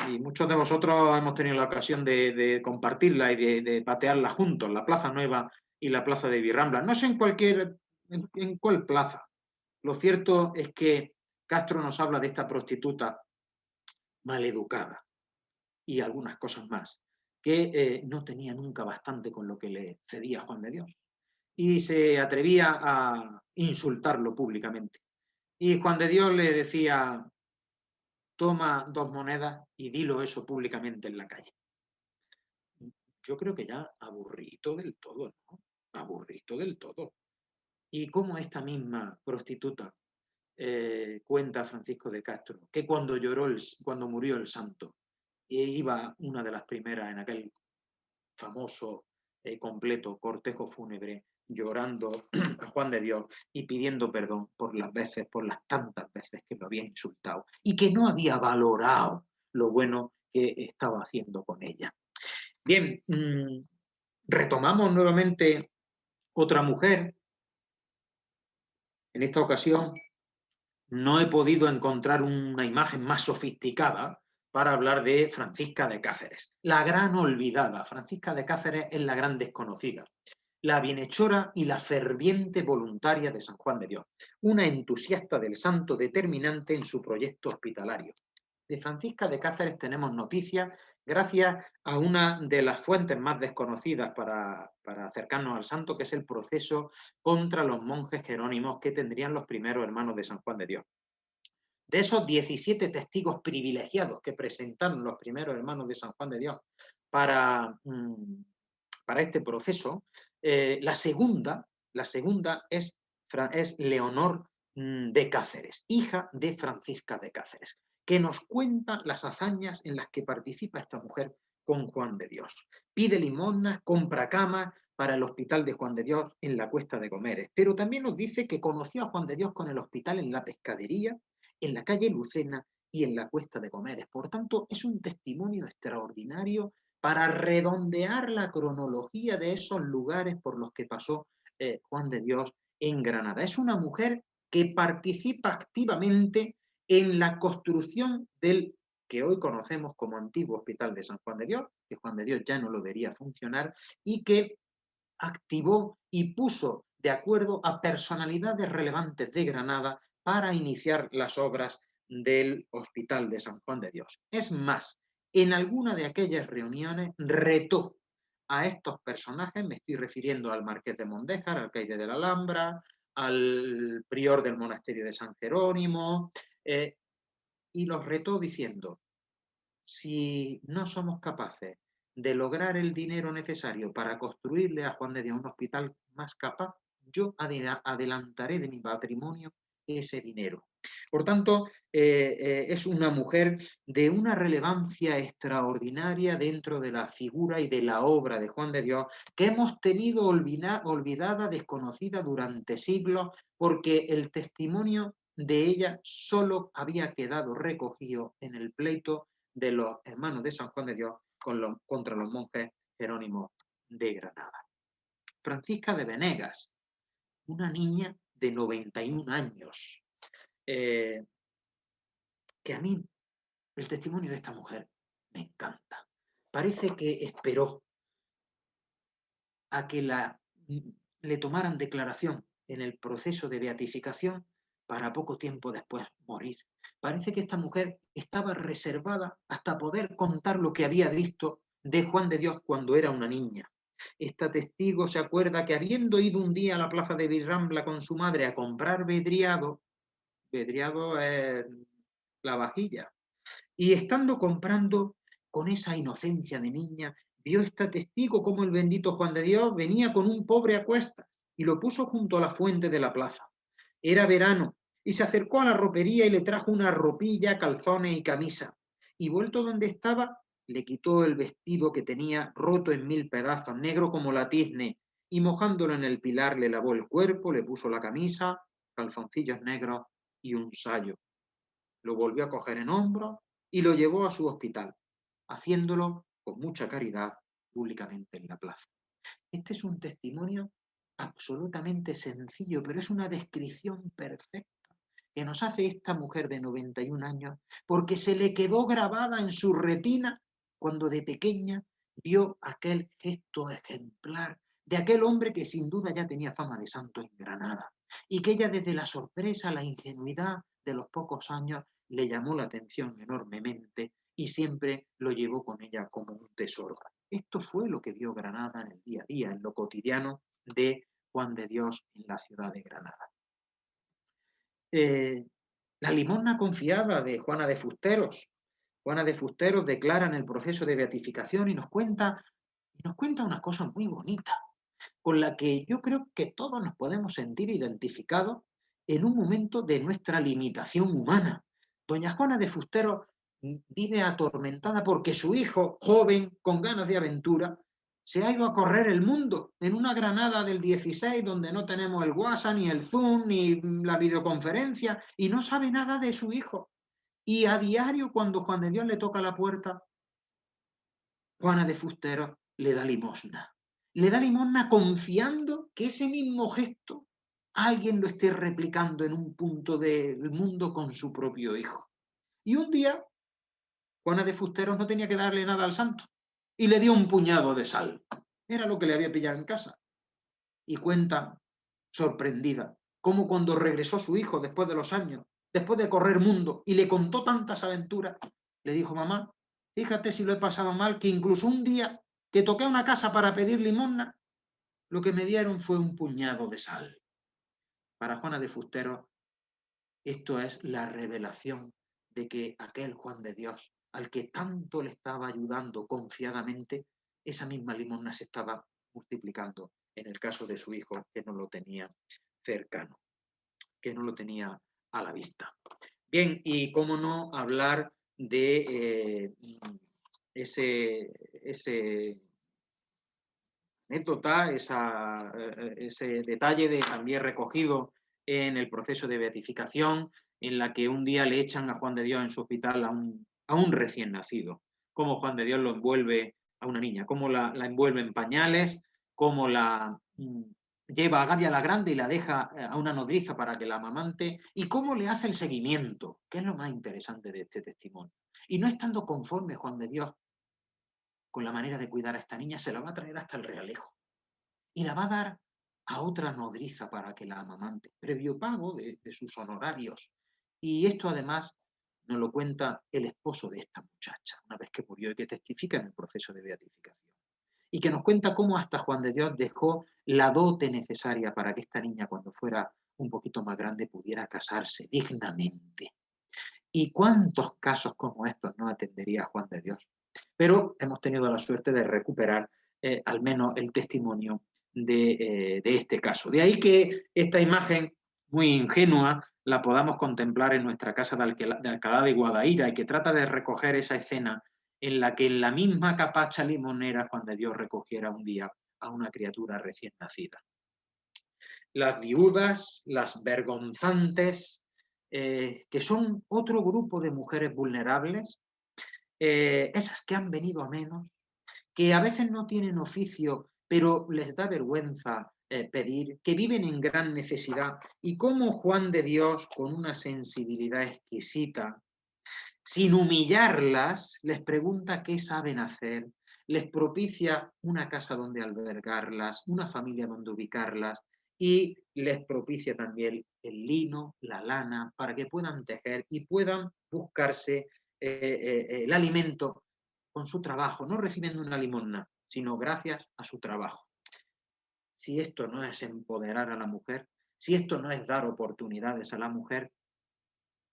y muchos de vosotros hemos tenido la ocasión de compartirla y de patearla juntos, la Plaza Nueva y la Plaza de Virrambla. No sé en cuál plaza. Lo cierto es que Castro nos habla de esta prostituta maleducada y algunas cosas más, que no tenía nunca bastante con lo que le cedía Juan de Dios. y se atrevía a insultarlo públicamente. Y Juan de Dios le decía: toma 2 monedas y dilo eso públicamente en la calle. Yo creo que ya aburrido del todo, ¿no? Aburrido del todo. Y cómo esta misma prostituta, cuenta Francisco de Castro, que cuando murió el santo, iba una de las primeras en aquel famoso, completo cortejo fúnebre, llorando a Juan de Dios y pidiendo perdón por las tantas veces que lo había insultado y que no había valorado lo bueno que estaba haciendo con ella. Bien, retomamos nuevamente otra mujer. En esta ocasión no he podido encontrar una imagen más sofisticada para hablar de Francisca de Cáceres, la gran olvidada. Francisca de Cáceres es la gran desconocida, la bienhechora y la ferviente voluntaria de San Juan de Dios, una entusiasta del santo determinante en su proyecto hospitalario. De Francisca de Cáceres tenemos noticias gracias a una de las fuentes más desconocidas para acercarnos al santo, que es el proceso contra los monjes jerónimos que tendrían los primeros hermanos de San Juan de Dios. De esos 17 testigos privilegiados que presentaron los primeros hermanos de San Juan de Dios para este proceso, la segunda es Leonor de Cáceres, hija de Francisca de Cáceres, que nos cuenta las hazañas en las que participa esta mujer con Juan de Dios. Pide limosnas, compra camas para el hospital de Juan de Dios en la Cuesta de Comeres, pero también nos dice que conoció a Juan de Dios con el hospital en la Pescadería, en la calle Lucena y en la Cuesta de Comeres. Por tanto, es un testimonio extraordinario para redondear la cronología de esos lugares por los que pasó Juan de Dios en Granada. Es una mujer que participa activamente en la construcción del que hoy conocemos como antiguo Hospital de San Juan de Dios, que Juan de Dios ya no lo vería funcionar, y que activó y puso de acuerdo a personalidades relevantes de Granada para iniciar las obras del Hospital de San Juan de Dios. Es más, en alguna de aquellas reuniones retó a estos personajes, me estoy refiriendo al Marqués de Mondéjar, alcaide de la Alhambra, al prior del monasterio de San Jerónimo, y los retó diciendo: si no somos capaces de lograr el dinero necesario para construirle a Juan de Dios un hospital más capaz, yo adelantaré de mi patrimonio ese dinero. Por tanto, es una mujer de una relevancia extraordinaria dentro de la figura y de la obra de Juan de Dios, que hemos tenido olvidada, desconocida durante siglos, porque el testimonio de ella solo había quedado recogido en el pleito de los hermanos de San Juan de Dios contra los monjes jerónimos de Granada. Francisca de Venegas, una niña de 91 años, que a mí el testimonio de esta mujer me encanta. Parece que esperó a que le tomaran declaración en el proceso de beatificación para poco tiempo después morir. Parece que esta mujer estaba reservada hasta poder contar lo que había visto de Juan de Dios cuando era una niña. Esta testigo se acuerda que habiendo ido un día a la plaza de Virrambla con su madre a comprar vedriado es la vajilla, y estando comprando con esa inocencia de niña, vio esta testigo como el bendito Juan de Dios venía con un pobre a cuestas y lo puso junto a la fuente de la plaza. Era verano y se acercó a la ropería y le trajo una ropilla, calzones y camisa. Y vuelto donde estaba, le quitó el vestido que tenía roto en 1000 pedazos, negro como la tizne, y mojándolo en el pilar le lavó el cuerpo, le puso la camisa, calzoncillos negros y un sayo. Lo volvió a coger en hombros y lo llevó a su hospital, haciéndolo con mucha caridad públicamente en la plaza. Este es un testimonio absolutamente sencillo, pero es una descripción perfecta que nos hace esta mujer de 91 años, porque se le quedó grabada en su retina cuando de pequeña vio aquel gesto ejemplar de aquel hombre que sin duda ya tenía fama de santo en Granada, y que ella desde la sorpresa, la ingenuidad de los pocos años, le llamó la atención enormemente y siempre lo llevó con ella como un tesoro. Esto fue lo que vio Granada en el día a día, en lo cotidiano de Juan de Dios en la ciudad de Granada. La limosna confiada de Juana de Fusteros. Juana de Fusteros declara en el proceso de beatificación y nos cuenta una cosa muy bonita, con la que yo creo que todos nos podemos sentir identificados en un momento de nuestra limitación humana. Doña Juana de Fusteros vive atormentada porque su hijo, joven, con ganas de aventura, se ha ido a correr el mundo en una Granada del 16 donde no tenemos el WhatsApp, ni el Zoom, ni la videoconferencia, y no sabe nada de su hijo. Y a diario, cuando Juan de Dios le toca la puerta, Juana de Fusteros le da limosna. Le da limosna confiando que ese mismo gesto alguien lo esté replicando en un punto del mundo con su propio hijo. Y un día, Juana de Fusteros no tenía que darle nada al santo y le dio un puñado de sal. Era lo que le había pillado en casa. Y cuenta, sorprendida, cómo cuando regresó su hijo después de los años, después de correr mundo, y le contó tantas aventuras, le dijo: mamá, fíjate si lo he pasado mal, que incluso un día que toqué a una casa para pedir limosna, lo que me dieron fue un puñado de sal. Para Juana de Fusteros, esto es la revelación de que aquel Juan de Dios, al que tanto le estaba ayudando confiadamente, esa misma limosna se estaba multiplicando en el caso de su hijo, que no lo tenía cercano, que no lo tenía a la vista. Bien, y cómo no hablar de ese anécdota, ese detalle también recogido en el proceso de beatificación, en la que un día le echan a Juan de Dios en su hospital a un recién nacido. Cómo Juan de Dios lo envuelve a una niña, cómo la envuelve en pañales, cómo la lleva a Gavia la Grande y la deja a una nodriza para que la amamante, y cómo le hace el seguimiento, que es lo más interesante de este testimonio. Y no estando conforme Juan de Dios con la manera de cuidar a esta niña, se la va a traer hasta el Realejo y la va a dar a otra nodriza para que la amamante, previo pago de sus honorarios. Y esto además nos lo cuenta el esposo de esta muchacha, una vez que murió, y que testifica en el proceso de beatificación. Y que nos cuenta cómo hasta Juan de Dios dejó la dote necesaria para que esta niña, cuando fuera un poquito más grande, pudiera casarse dignamente. ¿Y cuántos casos como estos no atendería Juan de Dios? Pero hemos tenido la suerte de recuperar al menos el testimonio de este caso. De ahí que esta imagen muy ingenua la podamos contemplar en nuestra casa de Alcalá de Guadaira, y que trata de recoger esa escena en la que en la misma capacha limonera Juan de Dios recogiera un día a una criatura recién nacida. Las viudas, las vergonzantes, que son otro grupo de mujeres vulnerables, esas que han venido a menos, que a veces no tienen oficio, pero les da vergüenza pedir, que viven en gran necesidad, y cómo Juan de Dios, con una sensibilidad exquisita, sin humillarlas, les pregunta qué saben hacer, les propicia una casa donde albergarlas, una familia donde ubicarlas, y les propicia también el lino, la lana, para que puedan tejer y puedan buscarse el alimento con su trabajo, no recibiendo una limosna, sino gracias a su trabajo. Si esto no es empoderar a la mujer, si esto no es dar oportunidades a la mujer,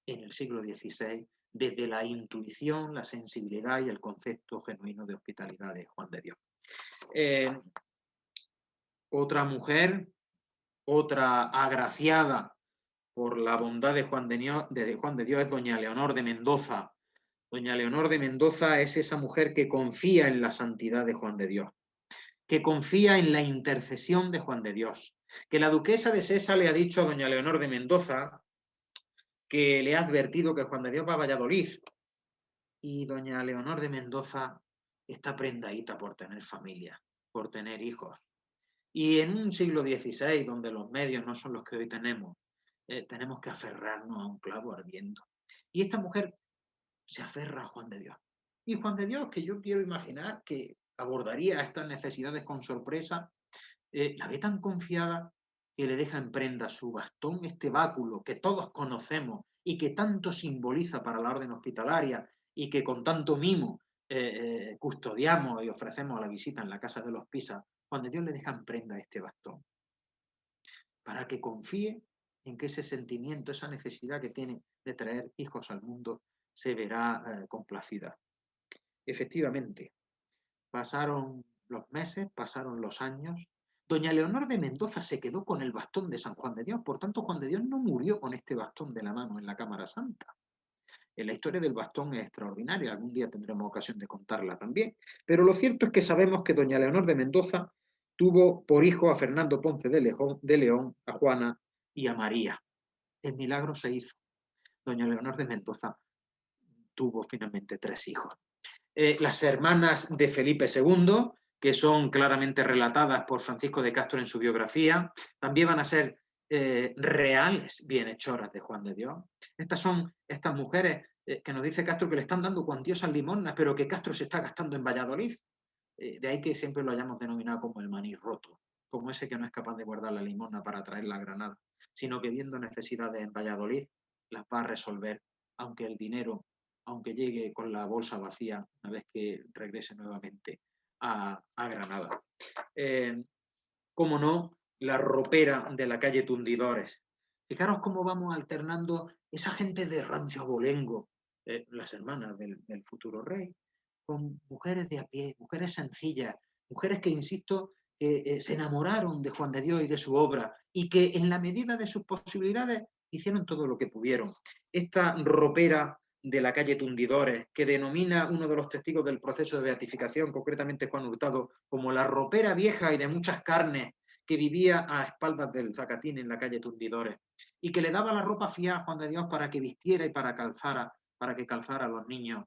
en el siglo XVI, desde la intuición, la sensibilidad y el concepto genuino de hospitalidad de Juan de Dios. Otra mujer, otra agraciada por la bondad de Juan de Dios es doña Leonor de Mendoza. Doña Leonor de Mendoza es esa mujer que confía en la santidad de Juan de Dios, que confía en la intercesión de Juan de Dios, que la duquesa de Sesa le ha dicho a doña Leonor de Mendoza que le ha advertido que Juan de Dios va a Valladolid, y doña Leonor de Mendoza está prendadita por tener familia, por tener hijos. Y en un siglo XVI, donde los medios no son los que hoy tenemos que aferrarnos a un clavo ardiendo. Y esta mujer se aferra a Juan de Dios. Y Juan de Dios, que yo quiero imaginar que abordaría estas necesidades con sorpresa, la ve tan confiada que le deja en prenda su bastón, este báculo que todos conocemos y que tanto simboliza para la orden hospitalaria, y que con tanto mimo custodiamos y ofrecemos a la visita en la casa de los Pisa. Juan de Dios le deja en prenda este bastón. para que confíe en que ese sentimiento, esa necesidad que tiene de traer hijos al mundo, se verá complacida. Efectivamente, pasaron los meses, pasaron los años. Doña Leonor de Mendoza se quedó con el bastón de San Juan de Dios, por tanto Juan de Dios no murió con este bastón de la mano en la Cámara Santa. La historia del bastón es extraordinaria, algún día tendremos ocasión de contarla también, pero lo cierto es que sabemos que doña Leonor de Mendoza tuvo por hijo a Fernando Ponce de León, a Juana y a María. El milagro se hizo. Doña Leonor de Mendoza tuvo finalmente 3 hijos. Las hermanas de Felipe II, que son claramente relatadas por Francisco de Castro en su biografía, también van a ser reales bienhechoras de Juan de Dios. Estas son estas mujeres que nos dice Castro que le están dando cuantiosas limosnas, pero que Castro se está gastando en Valladolid. De ahí que siempre lo hayamos denominado como el maní roto, como ese que no es capaz de guardar la limosna para traerla a Granada, sino que viendo necesidades en Valladolid las va a resolver, aunque el dinero, aunque llegue con la bolsa vacía una vez que regrese nuevamente a Granada. Cómo no, la ropera de la calle Tundidores. Fijaros cómo vamos alternando esa gente de rancio abolengo, las hermanas del futuro rey, con mujeres de a pie, mujeres sencillas, mujeres que, insisto, se enamoraron de Juan de Dios y de su obra y que en la medida de sus posibilidades hicieron todo lo que pudieron. Esta ropera de la calle Tundidores, que denomina uno de los testigos del proceso de beatificación, concretamente Juan Hurtado, como la ropera vieja y de muchas carnes que vivía a espaldas del Zacatín en la calle Tundidores y que le daba la ropa fiada a Juan de Dios para que vistiera y para que calzara a los niños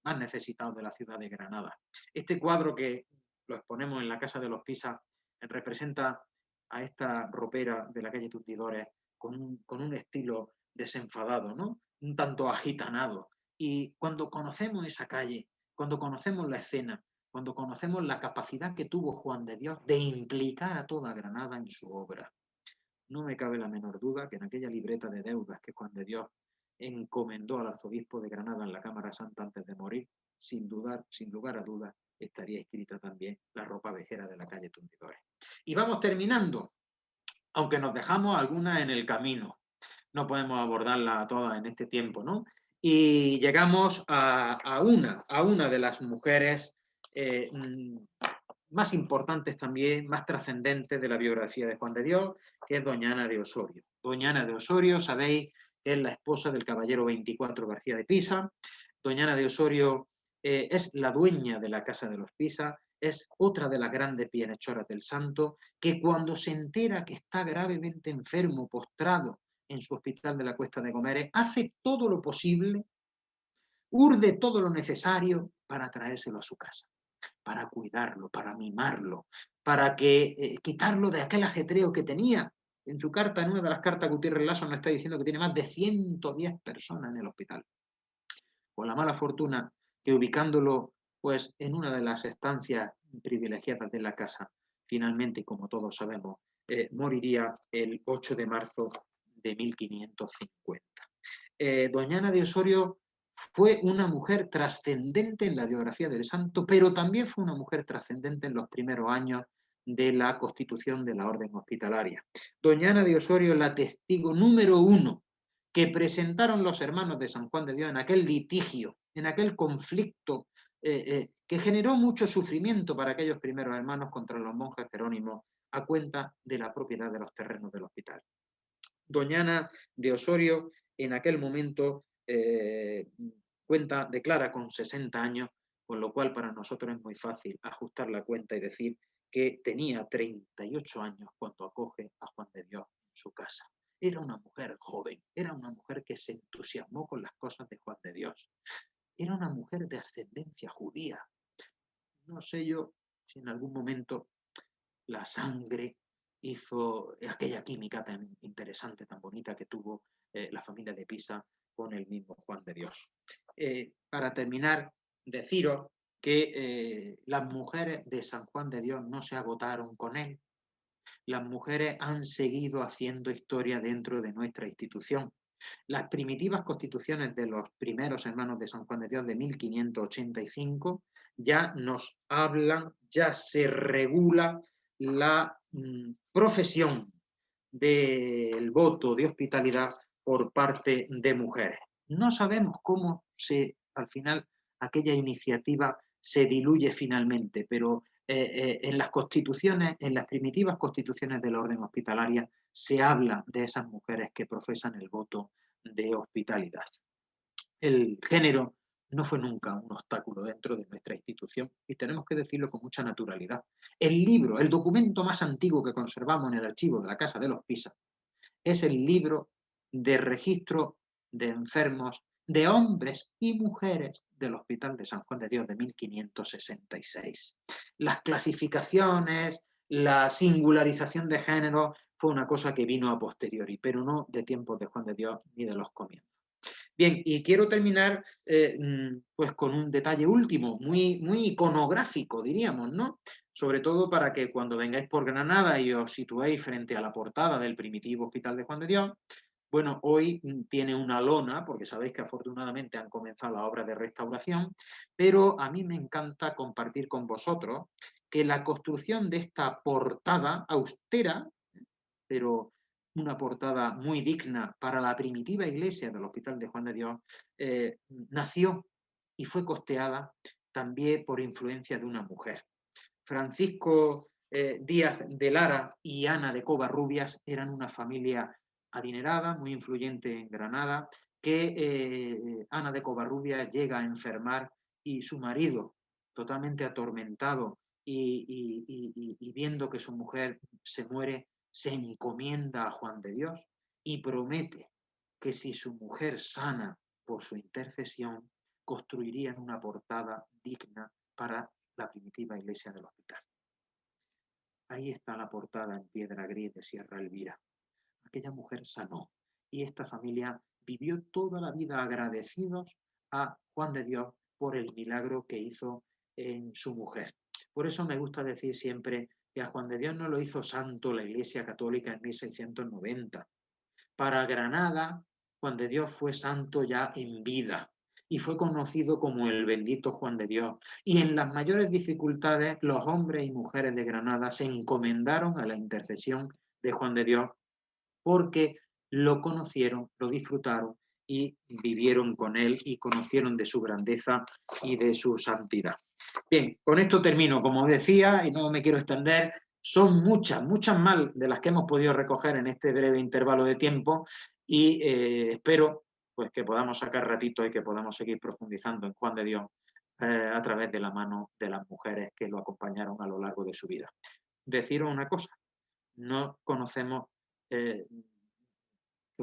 más necesitados de la ciudad de Granada. Este cuadro que lo exponemos en la Casa de los Pisa representa a esta ropera de la calle Tundidores con un estilo desenfadado, ¿no? Un tanto agitanado. Y cuando conocemos esa calle, cuando conocemos la escena, cuando conocemos la capacidad que tuvo Juan de Dios de implicar a toda Granada en su obra, no me cabe la menor duda que en aquella libreta de deudas que Juan de Dios encomendó al arzobispo de Granada en la Cámara Santa antes de morir, sin lugar a dudas, estaría escrita también la ropa vejera de la calle Tundidores. Y vamos terminando, aunque nos dejamos algunas en el camino. No podemos abordarlas todas en este tiempo, ¿no? Y llegamos a una de las mujeres más importantes también, más trascendentes de la biografía de Juan de Dios, que es doña Ana de Osorio. Doña Ana de Osorio, sabéis, es la esposa del caballero 24 García de Pisa. Doña Ana de Osorio es la dueña de la Casa de los Pisa, es otra de las grandes bienhechoras del santo, que cuando se entera que está gravemente enfermo, postrado en su hospital de la Cuesta de Gomeres, hace todo lo posible, urde todo lo necesario para traérselo a su casa, para cuidarlo, para mimarlo, para quitarlo de aquel ajetreo que tenía. En su carta, en una de las cartas, Gutiérrez Lasso nos está diciendo que tiene más de 110 personas en el hospital. Con la mala fortuna que ubicándolo pues, en una de las estancias privilegiadas de la casa, finalmente, como todos sabemos, moriría el 8 de marzo de 1550. Doña Ana de Osorio fue una mujer trascendente en la biografía del santo, pero también fue una mujer trascendente en los primeros años de la constitución de la orden hospitalaria. Doña Ana de Osorio, la testigo número 1 que presentaron los hermanos de San Juan de Dios en aquel litigio, en aquel conflicto que generó mucho sufrimiento para aquellos primeros hermanos contra los monjes jerónimos a cuenta de la propiedad de los terrenos del hospital. Doña Ana de Osorio en aquel momento declara con 60 años, con lo cual para nosotros es muy fácil ajustar la cuenta y decir que tenía 38 años cuando acoge a Juan de Dios en su casa. Era una mujer joven, era una mujer que se entusiasmó con las cosas de Juan de Dios. Era una mujer de ascendencia judía. No sé yo si en algún momento la sangre hizo aquella química tan interesante, tan bonita que tuvo la familia de Pisa con el mismo Juan de Dios. Para terminar, deciros que las mujeres de San Juan de Dios no se agotaron con él. Las mujeres han seguido haciendo historia dentro de nuestra institución. Las primitivas constituciones de los primeros hermanos de San Juan de Dios de 1585 ya nos hablan, ya se regula la profesión del voto de hospitalidad por parte de mujeres. No sabemos cómo al final aquella iniciativa se diluye finalmente, pero en las constituciones, en las primitivas constituciones de la orden hospitalaria, se habla de esas mujeres que profesan el voto de hospitalidad. El género no fue nunca un obstáculo dentro de nuestra institución y tenemos que decirlo con mucha naturalidad. El libro, el documento más antiguo que conservamos en el archivo de la Casa de los Pisa, es el libro de registro de enfermos de hombres y mujeres del Hospital de San Juan de Dios de 1566. Las clasificaciones, la singularización de género fue una cosa que vino a posteriori, pero no de tiempos de Juan de Dios ni de los comienzos. Bien, y quiero terminar pues con un detalle último, muy, muy iconográfico, diríamos, ¿no? Sobre todo para que cuando vengáis por Granada y os situéis frente a la portada del primitivo Hospital de Juan de Dios, bueno, hoy tiene una lona, porque sabéis que afortunadamente han comenzado las obras de restauración, pero a mí me encanta compartir con vosotros que la construcción de esta portada austera, pero una portada muy digna para la primitiva iglesia del Hospital de Juan de Dios, nació y fue costeada también por influencia de una mujer. Francisco Díaz de Lara y Ana de Covarrubias eran una familia adinerada, muy influyente en Granada, que Ana de Covarrubias llega a enfermar y su marido, totalmente atormentado y viendo que su mujer se muere, se encomienda a Juan de Dios y promete que si su mujer sana por su intercesión, construirían una portada digna para la primitiva iglesia del hospital. Ahí está la portada en piedra gris de Sierra Elvira. Aquella mujer sanó y esta familia vivió toda la vida agradecidos a Juan de Dios por el milagro que hizo en su mujer. Por eso me gusta decir siempre que a Juan de Dios no lo hizo santo la Iglesia Católica en 1690. Para Granada, Juan de Dios fue santo ya en vida y fue conocido como el bendito Juan de Dios. Y en las mayores dificultades, los hombres y mujeres de Granada se encomendaron a la intercesión de Juan de Dios porque lo conocieron, lo disfrutaron y vivieron con él y conocieron de su grandeza y de su santidad. Bien, con esto termino. Como decía, y no me quiero extender, son muchas, muchas más de las que hemos podido recoger en este breve intervalo de tiempo y espero pues, que podamos sacar ratito y que podamos seguir profundizando en Juan de Dios a través de la mano de las mujeres que lo acompañaron a lo largo de su vida. Deciros una cosa, no conocemos que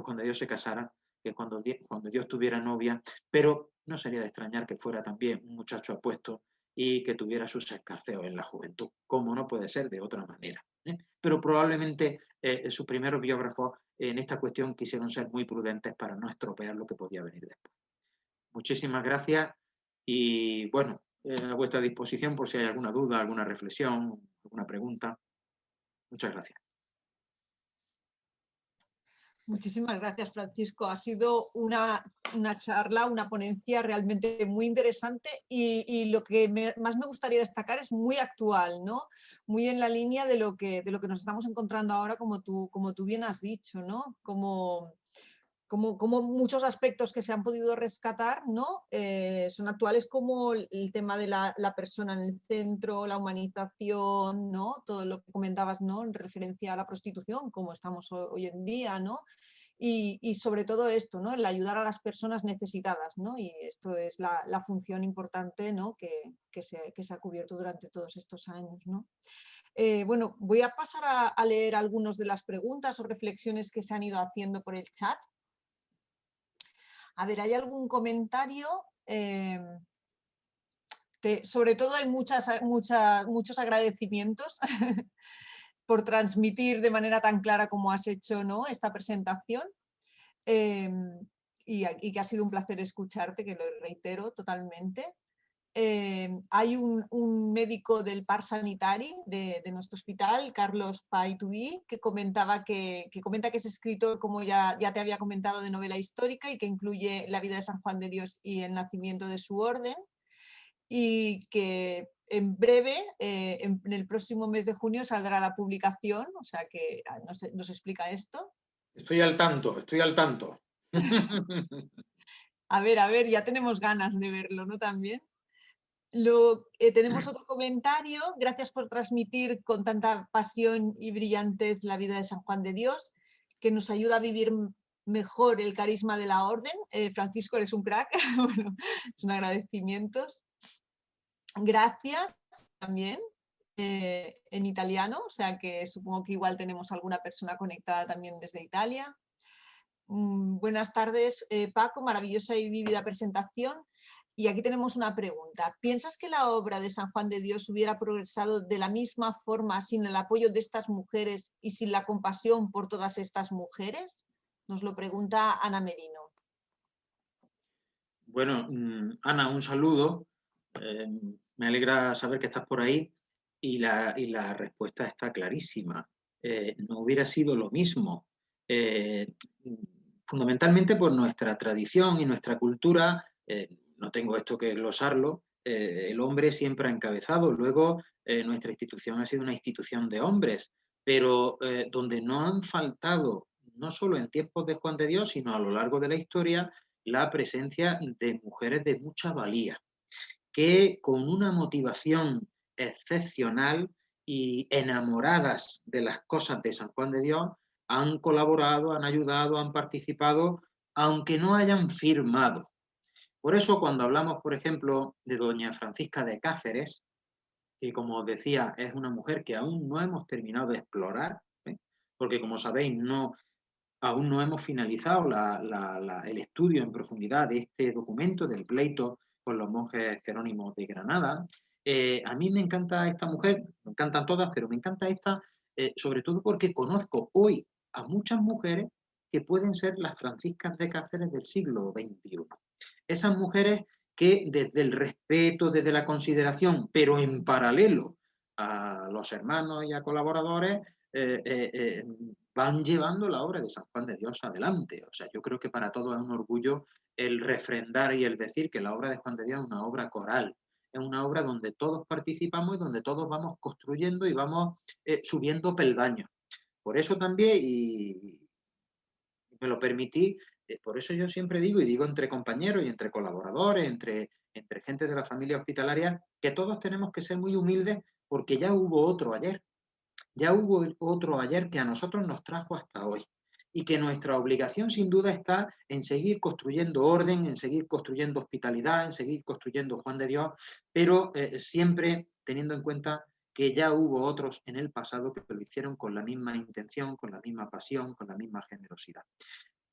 cuando Dios se casara, que cuando Dios tuviera novia, pero no sería de extrañar que fuera también un muchacho apuesto y que tuviera sus escarceos en la juventud, como no puede ser de otra manera. Pero probablemente sus primeros biógrafos en esta cuestión quisieron ser muy prudentes para no estropear lo que podía venir después. Muchísimas gracias y bueno, a vuestra disposición por si hay alguna duda, alguna reflexión, alguna pregunta. Muchas gracias. Muchísimas gracias, Francisco. Ha sido una charla, una ponencia realmente muy interesante y lo que más me gustaría destacar es muy actual, ¿no? Muy en la línea de lo que nos estamos encontrando ahora, como tú bien has dicho, ¿no? Como muchos aspectos que se han podido rescatar, ¿no? Son actuales, como el tema de la persona en el centro, la humanización, ¿no? Todo lo que comentabas, ¿no? En referencia a la prostitución, como estamos hoy en día, ¿no? Y sobre todo esto, ¿no? El ayudar a las personas necesitadas, ¿no? Y esto es la función importante, ¿no? que se ha cubierto durante todos estos años, ¿no? Bueno, voy a pasar a leer algunas de las preguntas o reflexiones que se han ido haciendo por el chat. A ver, ¿hay algún comentario? Sobre todo hay muchos agradecimientos por transmitir de manera tan clara como has hecho, ¿no? Esta presentación. Y que ha sido un placer escucharte, que lo reitero totalmente. Hay un médico del Parc Sanitari de nuestro hospital, Carlos Paitubí, que comenta que es escritor, como ya te había comentado, de novela histórica y que incluye la vida de San Juan de Dios y el nacimiento de su orden. y que en breve, en el próximo mes de junio, saldrá la publicación, o sea que nos explica esto. Estoy al tanto, estoy al tanto. A ver, ya tenemos ganas de verlo, ¿no? También. Tenemos otro comentario. Gracias por transmitir con tanta pasión y brillantez la vida de San Juan de Dios, que nos ayuda a vivir mejor el carisma de la orden. Francisco, eres un crack. Bueno, son agradecimientos. Gracias también en italiano, o sea que supongo que igual tenemos alguna persona conectada también desde Italia. Buenas tardes, Paco, maravillosa y vívida presentación. Y aquí tenemos una pregunta. ¿Piensas que la obra de San Juan de Dios hubiera progresado de la misma forma sin el apoyo de estas mujeres y sin la compasión por todas estas mujeres? Nos lo pregunta Ana Merino. Bueno, Ana, un saludo. Me alegra saber que estás por ahí y la respuesta está clarísima. No hubiera sido lo mismo. Fundamentalmente por nuestra tradición y nuestra cultura, no tengo esto que glosarlo, el hombre siempre ha encabezado. Luego, nuestra institución ha sido una institución de hombres, pero donde no han faltado, no solo en tiempos de Juan de Dios, sino a lo largo de la historia, la presencia de mujeres de mucha valía, que con una motivación excepcional y enamoradas de las cosas de San Juan de Dios, han colaborado, han ayudado, han participado, aunque no hayan firmado. Por eso cuando hablamos, por ejemplo, de doña Francisca de Cáceres, que como os decía, es una mujer que aún no hemos terminado de explorar, ¿eh? Porque como sabéis, aún no hemos finalizado el estudio en profundidad de este documento del pleito con los monjes jerónimos de Granada. A mí me encanta esta mujer, me encantan todas, pero me encanta esta, sobre todo porque conozco hoy a muchas mujeres que pueden ser las franciscas de Cáceres del siglo XXI. Esas mujeres que desde el respeto, desde la consideración, pero en paralelo a los hermanos y a colaboradores, van llevando la obra de San Juan de Dios adelante. O sea, yo creo que para todos es un orgullo el refrendar y el decir que la obra de Juan de Dios es una obra coral, es una obra donde todos participamos y donde todos vamos construyendo y vamos subiendo peldaños. Por eso también, y me lo permití, por eso yo siempre digo, y digo entre compañeros y entre colaboradores, entre gente de la familia hospitalaria, que todos tenemos que ser muy humildes porque ya hubo otro ayer. Ya hubo otro ayer que a nosotros nos trajo hasta hoy y que nuestra obligación sin duda está en seguir construyendo orden, en seguir construyendo hospitalidad, en seguir construyendo Juan de Dios, pero siempre teniendo en cuenta que ya hubo otros en el pasado que lo hicieron con la misma intención, con la misma pasión, con la misma generosidad.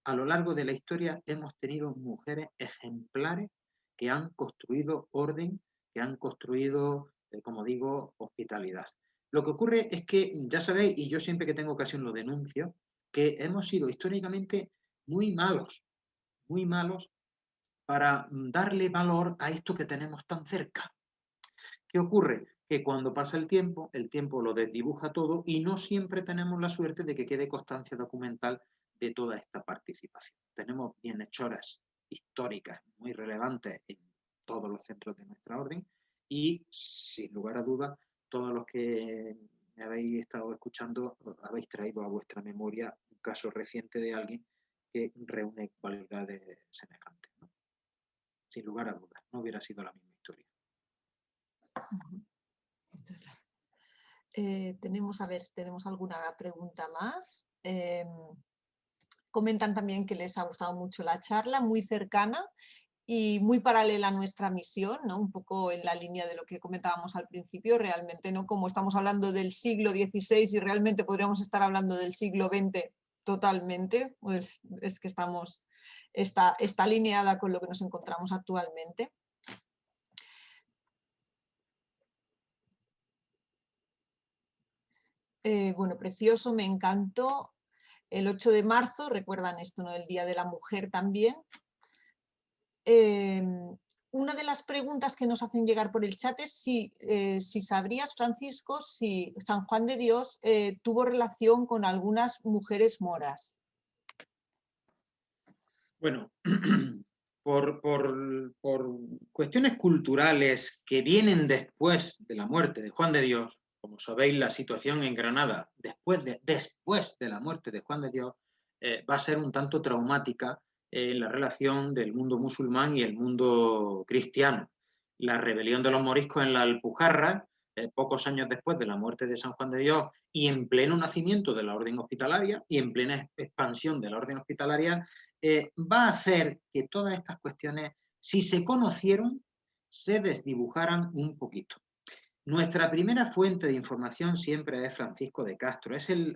A lo largo de la historia hemos tenido mujeres ejemplares que han construido orden, que han construido, como digo, hospitalidad. Lo que ocurre es que, ya sabéis, y yo siempre que tengo ocasión lo denuncio, que hemos sido históricamente muy malos para darle valor a esto que tenemos tan cerca. ¿Qué ocurre? Que cuando pasa el tiempo lo desdibuja todo y no siempre tenemos la suerte de que quede constancia documental de toda esta participación. Tenemos bienhechoras históricas muy relevantes en todos los centros de nuestra orden y, sin lugar a dudas, todos los que me habéis estado escuchando habéis traído a vuestra memoria un caso reciente de alguien que reúne cualidades semejantes, ¿no? Sin lugar a dudas, no hubiera sido la misma historia. Tenemos alguna pregunta más. Comentan también que les ha gustado mucho la charla, muy cercana y muy paralela a nuestra misión, ¿no? Un poco en la línea de lo que comentábamos al principio, realmente, ¿no? Como estamos hablando del siglo XVI y realmente podríamos estar hablando del siglo XX totalmente, pues es que está alineada con lo que nos encontramos actualmente. Bueno, precioso, me encantó. El 8 de marzo, recuerdan esto, ¿no? El Día de la Mujer también. Una de las preguntas que nos hacen llegar por el chat es si sabrías, Francisco, si San Juan de Dios tuvo relación con algunas mujeres moras. Bueno, por cuestiones culturales que vienen después de la muerte de Juan de Dios, como sabéis, la situación en Granada después de la muerte de Juan de Dios va a ser un tanto traumática en la relación del mundo musulmán y el mundo cristiano. La rebelión de los moriscos en la Alpujarra, pocos años después de la muerte de San Juan de Dios y en pleno nacimiento de la orden hospitalaria y en plena expansión de la orden hospitalaria, va a hacer que todas estas cuestiones, si se conocieron, se desdibujaran un poquito. Nuestra primera fuente de información siempre es Francisco de Castro, es el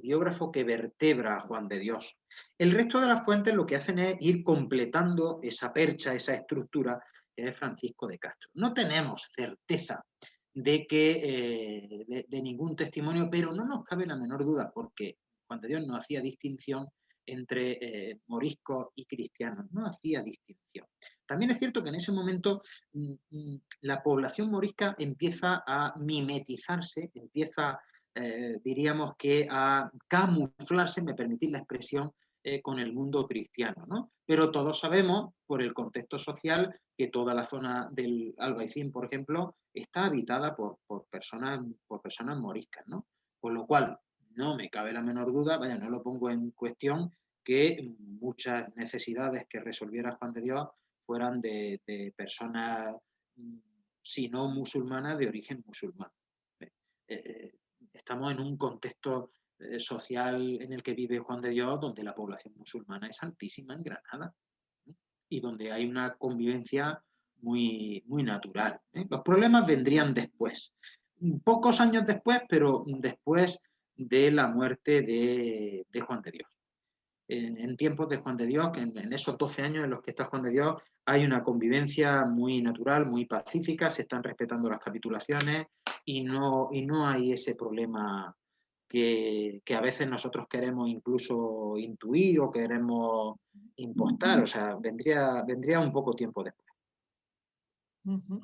biógrafo que vertebra a Juan de Dios. El resto de las fuentes lo que hacen es ir completando esa percha, esa estructura que es Francisco de Castro. No tenemos certeza de que de ningún testimonio, pero no nos cabe la menor duda, porque Juan de Dios no hacía distinción entre moriscos y cristianos, no hacía distinción. También es cierto que en ese momento la población morisca empieza a mimetizarse, empieza, diríamos que a camuflarse, me permitís la expresión, con el mundo cristiano, ¿no? Pero todos sabemos, por el contexto social, que toda la zona del Albaicín, por ejemplo, está habitada por personas moriscas, ¿no? Con lo cual, no me cabe la menor duda, vaya, no lo pongo en cuestión, que muchas necesidades que resolviera Juan de Dios fueran de personas, si no musulmanas, de origen musulmán. Estamos en un contexto social en el que vive Juan de Dios, donde la población musulmana es altísima en Granada y donde hay una convivencia muy, muy natural. Los problemas vendrían después, pocos años después, pero después de la muerte de Juan de Dios. En tiempos de Juan de Dios, que en esos 12 años en los que está Juan de Dios, hay una convivencia muy natural, muy pacífica, se están respetando las capitulaciones y no hay ese problema que a veces nosotros queremos incluso intuir o queremos impostar, o sea, vendría un poco tiempo después. Uh-huh.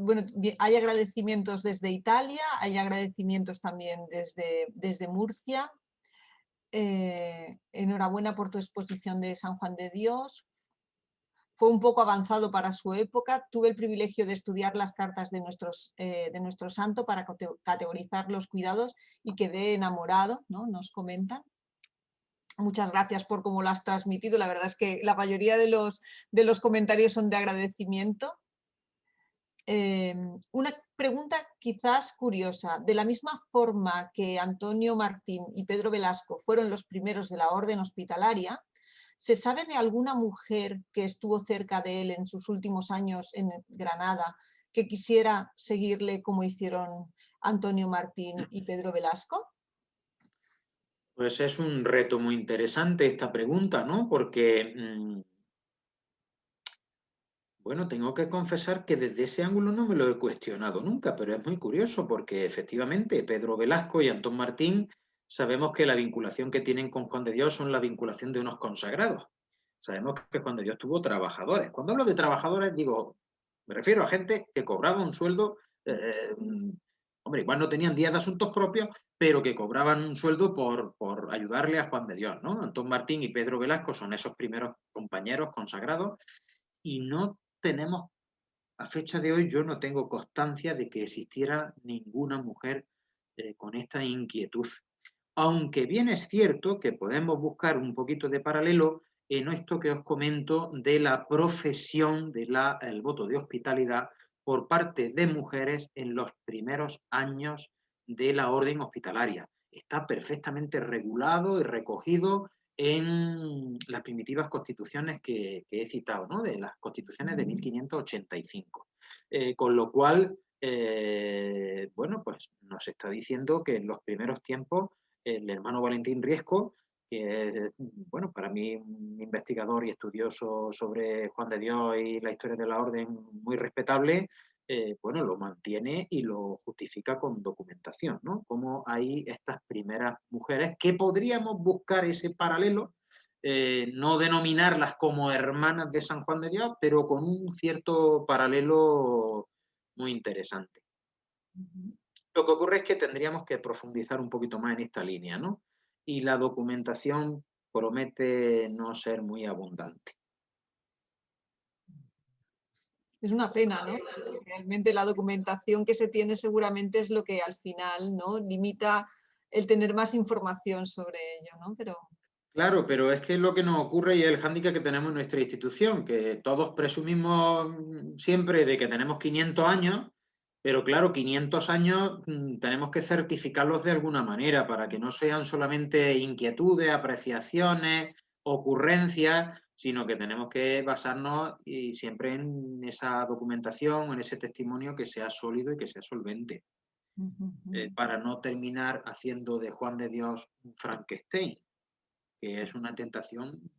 Bueno, hay agradecimientos desde Italia, hay agradecimientos también desde Murcia. Enhorabuena por tu exposición de San Juan de Dios. Fue un poco avanzado para su época. Tuve el privilegio de estudiar las cartas de nuestro santo para categorizar los cuidados y quedé enamorado, ¿no? Nos comentan. Muchas gracias por cómo lo has transmitido. La verdad es que la mayoría de los comentarios son de agradecimiento. Una pregunta quizás curiosa. De la misma forma que Antonio Martín y Pedro Velasco fueron los primeros de la orden hospitalaria, ¿se sabe de alguna mujer que estuvo cerca de él en sus últimos años en Granada que quisiera seguirle como hicieron Antonio Martín y Pedro Velasco? Pues es un reto muy interesante esta pregunta, ¿no? Porque, bueno, tengo que confesar que desde ese ángulo no me lo he cuestionado nunca, pero es muy curioso porque efectivamente Pedro Velasco y Antón Martín sabemos que la vinculación que tienen con Juan de Dios son la vinculación de unos consagrados. Sabemos que Juan de Dios tuvo trabajadores. Cuando hablo de trabajadores, digo, me refiero a gente que cobraba un sueldo, hombre, igual no tenían días de asuntos propios, pero que cobraban un sueldo por ayudarle a Juan de Dios, ¿no? Antón Martín y Pedro Velasco son esos primeros compañeros consagrados y no tenemos, a fecha de hoy, yo no tengo constancia de que existiera ninguna mujer con esta inquietud. Aunque bien es cierto que podemos buscar un poquito de paralelo en esto que os comento de la profesión del voto de hospitalidad por parte de mujeres en los primeros años de la orden hospitalaria. Está perfectamente regulado y recogido en las primitivas constituciones que he citado, ¿no? De las constituciones de 1585. Con lo cual, bueno, pues nos está diciendo que en los primeros tiempos el hermano Valentín Riesco, que es, bueno, para mí un investigador y estudioso sobre Juan de Dios y la historia de la orden muy respetable, bueno, lo mantiene y lo justifica con documentación, ¿no? Como hay estas primeras mujeres que podríamos buscar ese paralelo, no denominarlas como hermanas de San Juan de Dios, pero con un cierto paralelo muy interesante. Lo que ocurre es que tendríamos que profundizar un poquito más en esta línea, ¿no? Y la documentación promete no ser muy abundante. Es una pena, ¿no? Realmente la documentación que se tiene seguramente es lo que al final, ¿no?, limita el tener más información sobre ello, ¿no? Pero Claro, pero es que es lo que nos ocurre y es el hándicap que tenemos en nuestra institución, que todos presumimos siempre de que tenemos 500 años, pero claro, 500 años tenemos que certificarlos de alguna manera para que no sean solamente inquietudes, apreciaciones, ocurrencias, sino que tenemos que basarnos y siempre en esa documentación, en ese testimonio que sea sólido y que sea solvente, para no terminar haciendo de Juan de Dios un Frankenstein, que es una tentación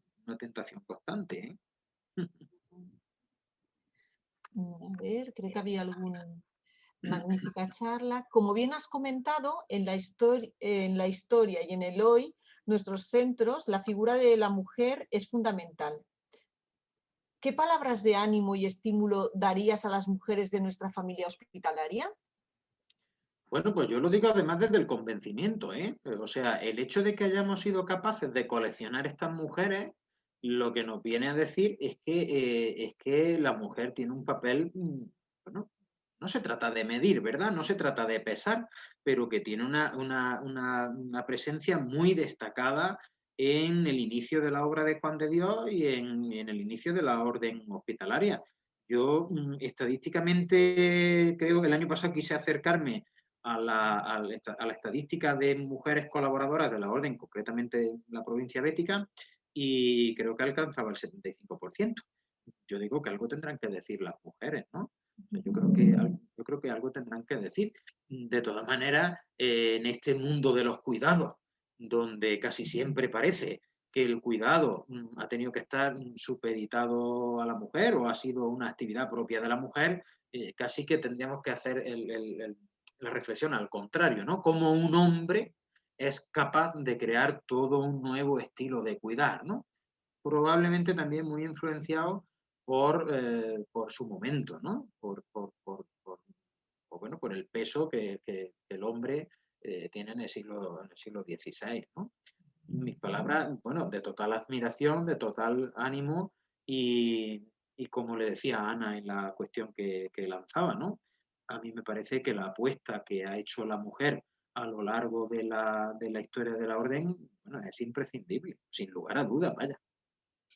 constante, ¿eh? a ver, creo que había algún... Magnífica charla. Como bien has comentado, en la historia y en el hoy, nuestros centros, la figura de la mujer es fundamental. ¿Qué palabras de ánimo y estímulo darías a las mujeres de nuestra familia hospitalaria? Bueno, pues yo lo digo además desde el convencimiento, ¿eh? O sea, el hecho de que hayamos sido capaces de coleccionar estas mujeres, lo que nos viene a decir es que la mujer tiene un papel, bueno, no se trata de medir, ¿verdad? No se trata de pesar, pero que tiene una presencia muy destacada en el inicio de la obra de Juan de Dios y en el inicio de la orden hospitalaria. Yo estadísticamente creo que el año pasado quise acercarme a la estadística de mujeres colaboradoras de la orden, concretamente en la provincia bética, y creo que alcanzaba el 75%. Yo digo que algo tendrán que decir las mujeres, ¿no? Yo creo que algo tendrán que decir. De todas maneras, en este mundo de los cuidados, donde casi siempre parece que el cuidado ha tenido que estar supeditado a la mujer o ha sido una actividad propia de la mujer, casi que tendríamos que hacer la reflexión al contrario, ¿no? Como un hombre es capaz de crear todo un nuevo estilo de cuidar, ¿no? Probablemente también muy influenciado por su momento, ¿no? Bueno, por el peso que el hombre tiene en el siglo XVI, ¿no? Mis palabras, bueno, de total admiración, de total ánimo y como le decía a Ana en la cuestión que lanzaba, ¿no? A mí me parece que la apuesta que ha hecho la mujer a lo largo de la historia de la orden, bueno, es imprescindible, sin lugar a dudas, vaya.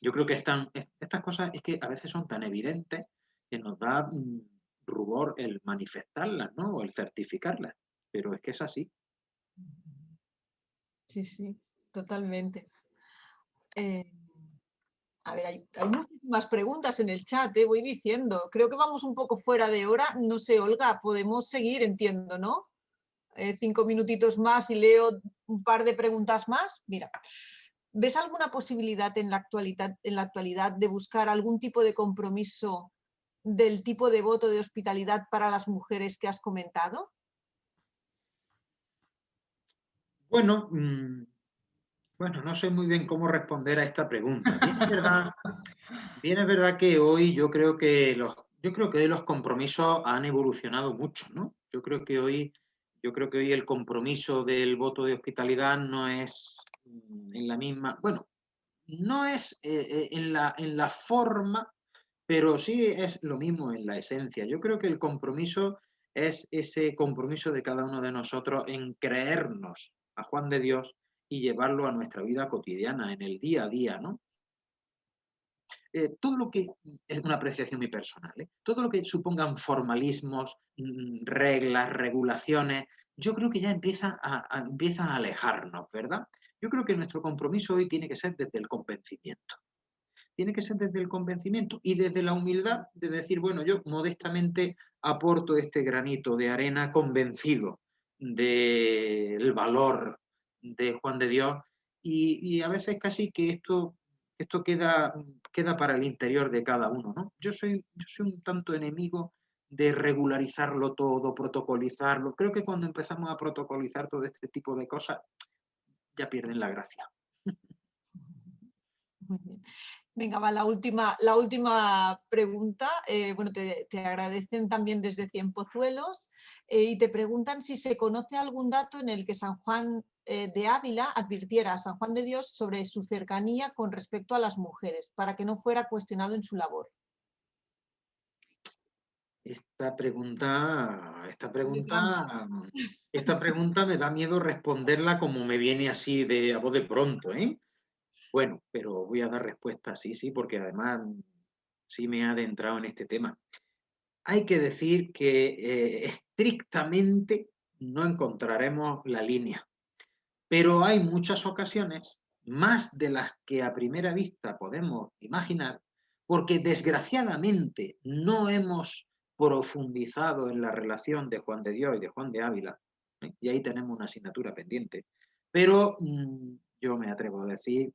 Yo creo que estas cosas es que a veces son tan evidentes que nos da rubor el manifestarlas, ¿no? O el certificarlas, pero es que es así. Sí, sí, totalmente. A ver, hay muchísimas preguntas en el chat, voy diciendo. Creo que vamos un poco fuera de hora. No sé, Olga, podemos seguir, entiendo, ¿no? 5 minutitos más y leo un par de preguntas más. Mira, ¿ves alguna posibilidad en la actualidad de buscar algún tipo de compromiso del tipo de voto de hospitalidad para las mujeres que has comentado? Bueno, bueno, no sé muy bien cómo responder a esta pregunta. Bien es verdad que hoy yo creo que hoy los compromisos han evolucionado mucho, ¿no? Yo creo que hoy el compromiso del voto de hospitalidad no es en la misma, bueno, no es en la forma, pero sí es lo mismo en la esencia. Yo creo que el compromiso es ese compromiso de cada uno de nosotros en creernos a Juan de Dios y llevarlo a nuestra vida cotidiana, en el día a día, ¿no? Todo lo que es una apreciación muy personal, todo lo que supongan formalismos, reglas, regulaciones, yo creo que ya empieza a alejarnos, ¿verdad? Yo creo que nuestro compromiso hoy tiene que ser desde el convencimiento. Tiene que ser desde el convencimiento y desde la humildad de decir, bueno, yo modestamente aporto este granito de arena convencido del valor de Juan de Dios y a veces casi que esto queda para el interior de cada uno, ¿no? Yo soy un tanto enemigo de regularizarlo todo, protocolizarlo. Creo que cuando empezamos a protocolizar todo este tipo de cosas, ya pierden la gracia. Muy bien. Venga, va, la última pregunta. Bueno, te agradecen también desde Cienpozuelos y te preguntan si se conoce algún dato en el que San Juan de Ávila advirtiera a San Juan de Dios sobre su cercanía con respecto a las mujeres, para que no fuera cuestionado en su labor. Esta pregunta, esta De trampa. pregunta, esta pregunta me da miedo responderla como me viene así a voz de pronto, ¿eh? Bueno, pero voy a dar respuesta, sí, sí, porque además sí me he adentrado en este tema. Hay que decir que estrictamente no encontraremos la línea, pero hay muchas ocasiones, más de las que a primera vista podemos imaginar, porque desgraciadamente no hemos profundizado en la relación de Juan de Dios y de Juan de Ávila, ¿eh? Y ahí tenemos una asignatura pendiente. Pero yo me atrevo a decir,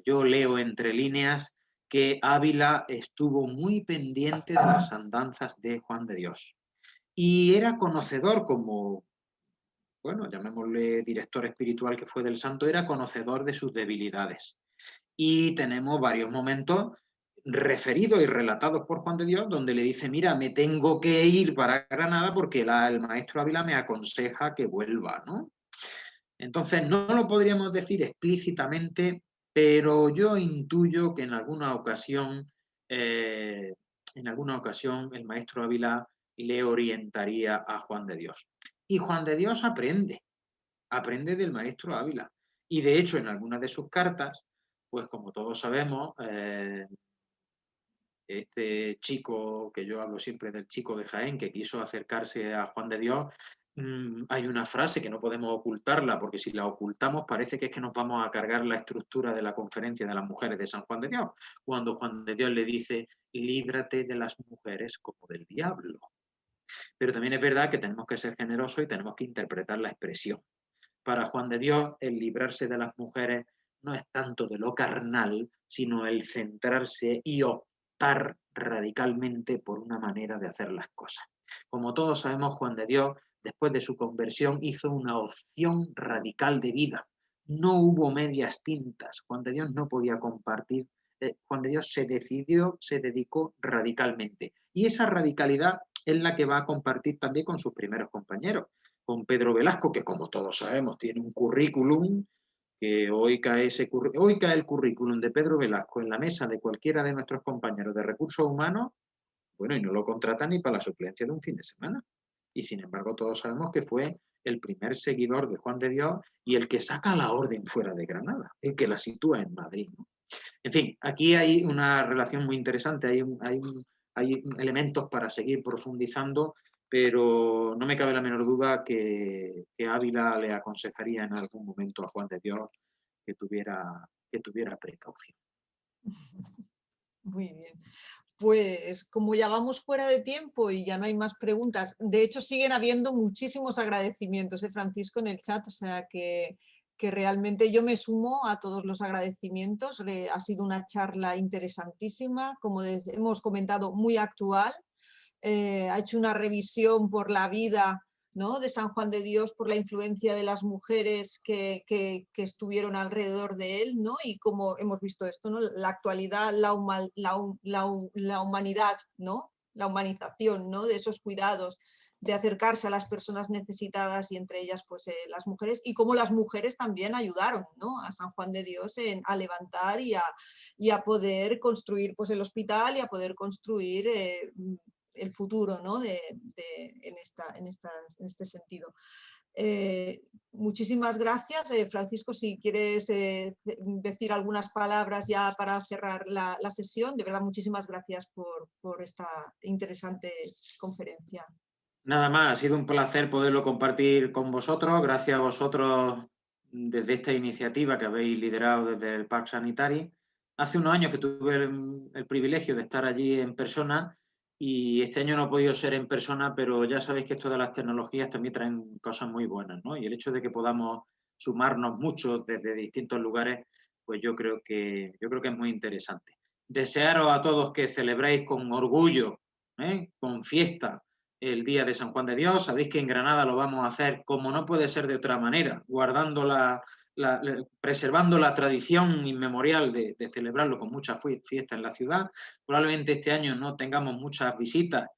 yo leo entre líneas que Ávila estuvo muy pendiente de las andanzas de Juan de Dios y era conocedor como, bueno, llamémosle director espiritual que fue del santo, era conocedor de sus debilidades. Y tenemos varios momentos referidos y relatados por Juan de Dios donde le dice, mira, me tengo que ir para Granada porque el maestro Ávila me aconseja que vuelva, ¿no? Entonces, no lo podríamos decir explícitamente, pero yo intuyo que en alguna ocasión el maestro Ávila le orientaría a Juan de Dios. Y Juan de Dios aprende del maestro Ávila. Y de hecho, en algunas de sus cartas, pues como todos sabemos, este chico, que yo hablo siempre del chico de Jaén, que quiso acercarse a Juan de Dios, hay una frase que no podemos ocultarla, porque si la ocultamos parece que es que nos vamos a cargar la estructura de la conferencia de las mujeres de San Juan de Dios, cuando Juan de Dios le dice, líbrate de las mujeres como del diablo. Pero también es verdad que tenemos que ser generosos y tenemos que interpretar la expresión. Para Juan de Dios, el librarse de las mujeres no es tanto de lo carnal, sino el centrarse y optar radicalmente por una manera de hacer las cosas. Como todos sabemos, Juan de Dios, después de su conversión, hizo una opción radical de vida. No hubo medias tintas. Juan de Dios no podía compartir. Juan de Dios se decidió, se dedicó radicalmente. Y esa radicalidad es la que va a compartir también con sus primeros compañeros, con Pedro Velasco, que como todos sabemos tiene un currículum, que hoy cae el currículum de Pedro Velasco en la mesa de cualquiera de nuestros compañeros de recursos humanos, bueno, y no lo contratan ni para la suplencia de un fin de semana. Y sin embargo todos sabemos que fue el primer seguidor de Juan de Dios y el que saca la orden fuera de Granada, el que la sitúa en Madrid, ¿no? En fin, aquí hay una relación muy interesante, hay elementos para seguir profundizando, pero no me cabe la menor duda que Ávila le aconsejaría en algún momento a Juan de Dios que tuviera precaución. Muy bien. Pues como ya vamos fuera de tiempo y ya no hay más preguntas, de hecho siguen habiendo muchísimos agradecimientos, Francisco, en el chat, o sea que realmente yo me sumo a todos los agradecimientos. Ha sido una charla interesantísima, como hemos comentado, muy actual. Ha hecho una revisión por la vida, ¿no?, de San Juan de Dios, por la influencia de las mujeres que estuvieron alrededor de él, ¿no? Y como hemos visto esto, ¿no?, la actualidad, la humanidad, ¿no?, la humanización, ¿no?, de esos cuidados, de acercarse a las personas necesitadas y entre ellas pues las mujeres, y cómo las mujeres también ayudaron, ¿no?, a San Juan de Dios a levantar y a poder construir pues el hospital y a poder construir el futuro, ¿no?, en este sentido. Muchísimas gracias. Francisco, si quieres decir algunas palabras ya para cerrar la sesión, de verdad muchísimas gracias por esta interesante conferencia. Nada más, ha sido un placer poderlo compartir con vosotros. Gracias a vosotros desde esta iniciativa que habéis liderado desde el Parc Sanitari. Hace unos años que tuve el privilegio de estar allí en persona y este año no he podido ser en persona, pero ya sabéis que esto de las tecnologías también traen cosas muy buenas, ¿no? Y el hecho de que podamos sumarnos muchos desde distintos lugares, pues yo creo que es muy interesante. Desearos a todos que celebréis con orgullo, con fiesta, el día de San Juan de Dios. Sabéis que en Granada lo vamos a hacer como no puede ser de otra manera, guardando preservando la tradición inmemorial de celebrarlo con mucha fiesta en la ciudad. Probablemente este año no tengamos muchas visitas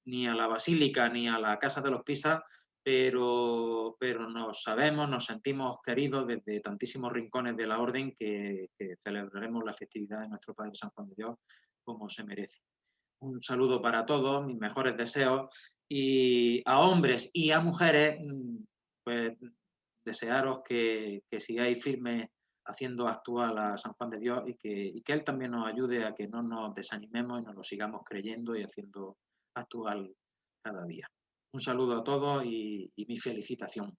ni a la Basílica ni a la Casa de los Pisas, pero nos sentimos queridos desde tantísimos rincones de la Orden que celebraremos la festividad de nuestro Padre San Juan de Dios como se merece. Un saludo para todos, mis mejores deseos, y a hombres y a mujeres, pues desearos que sigáis firmes haciendo actual a San Juan de Dios y que Él también nos ayude a que no nos desanimemos y nos lo sigamos creyendo y haciendo actual cada día. Un saludo a todos y mi felicitación.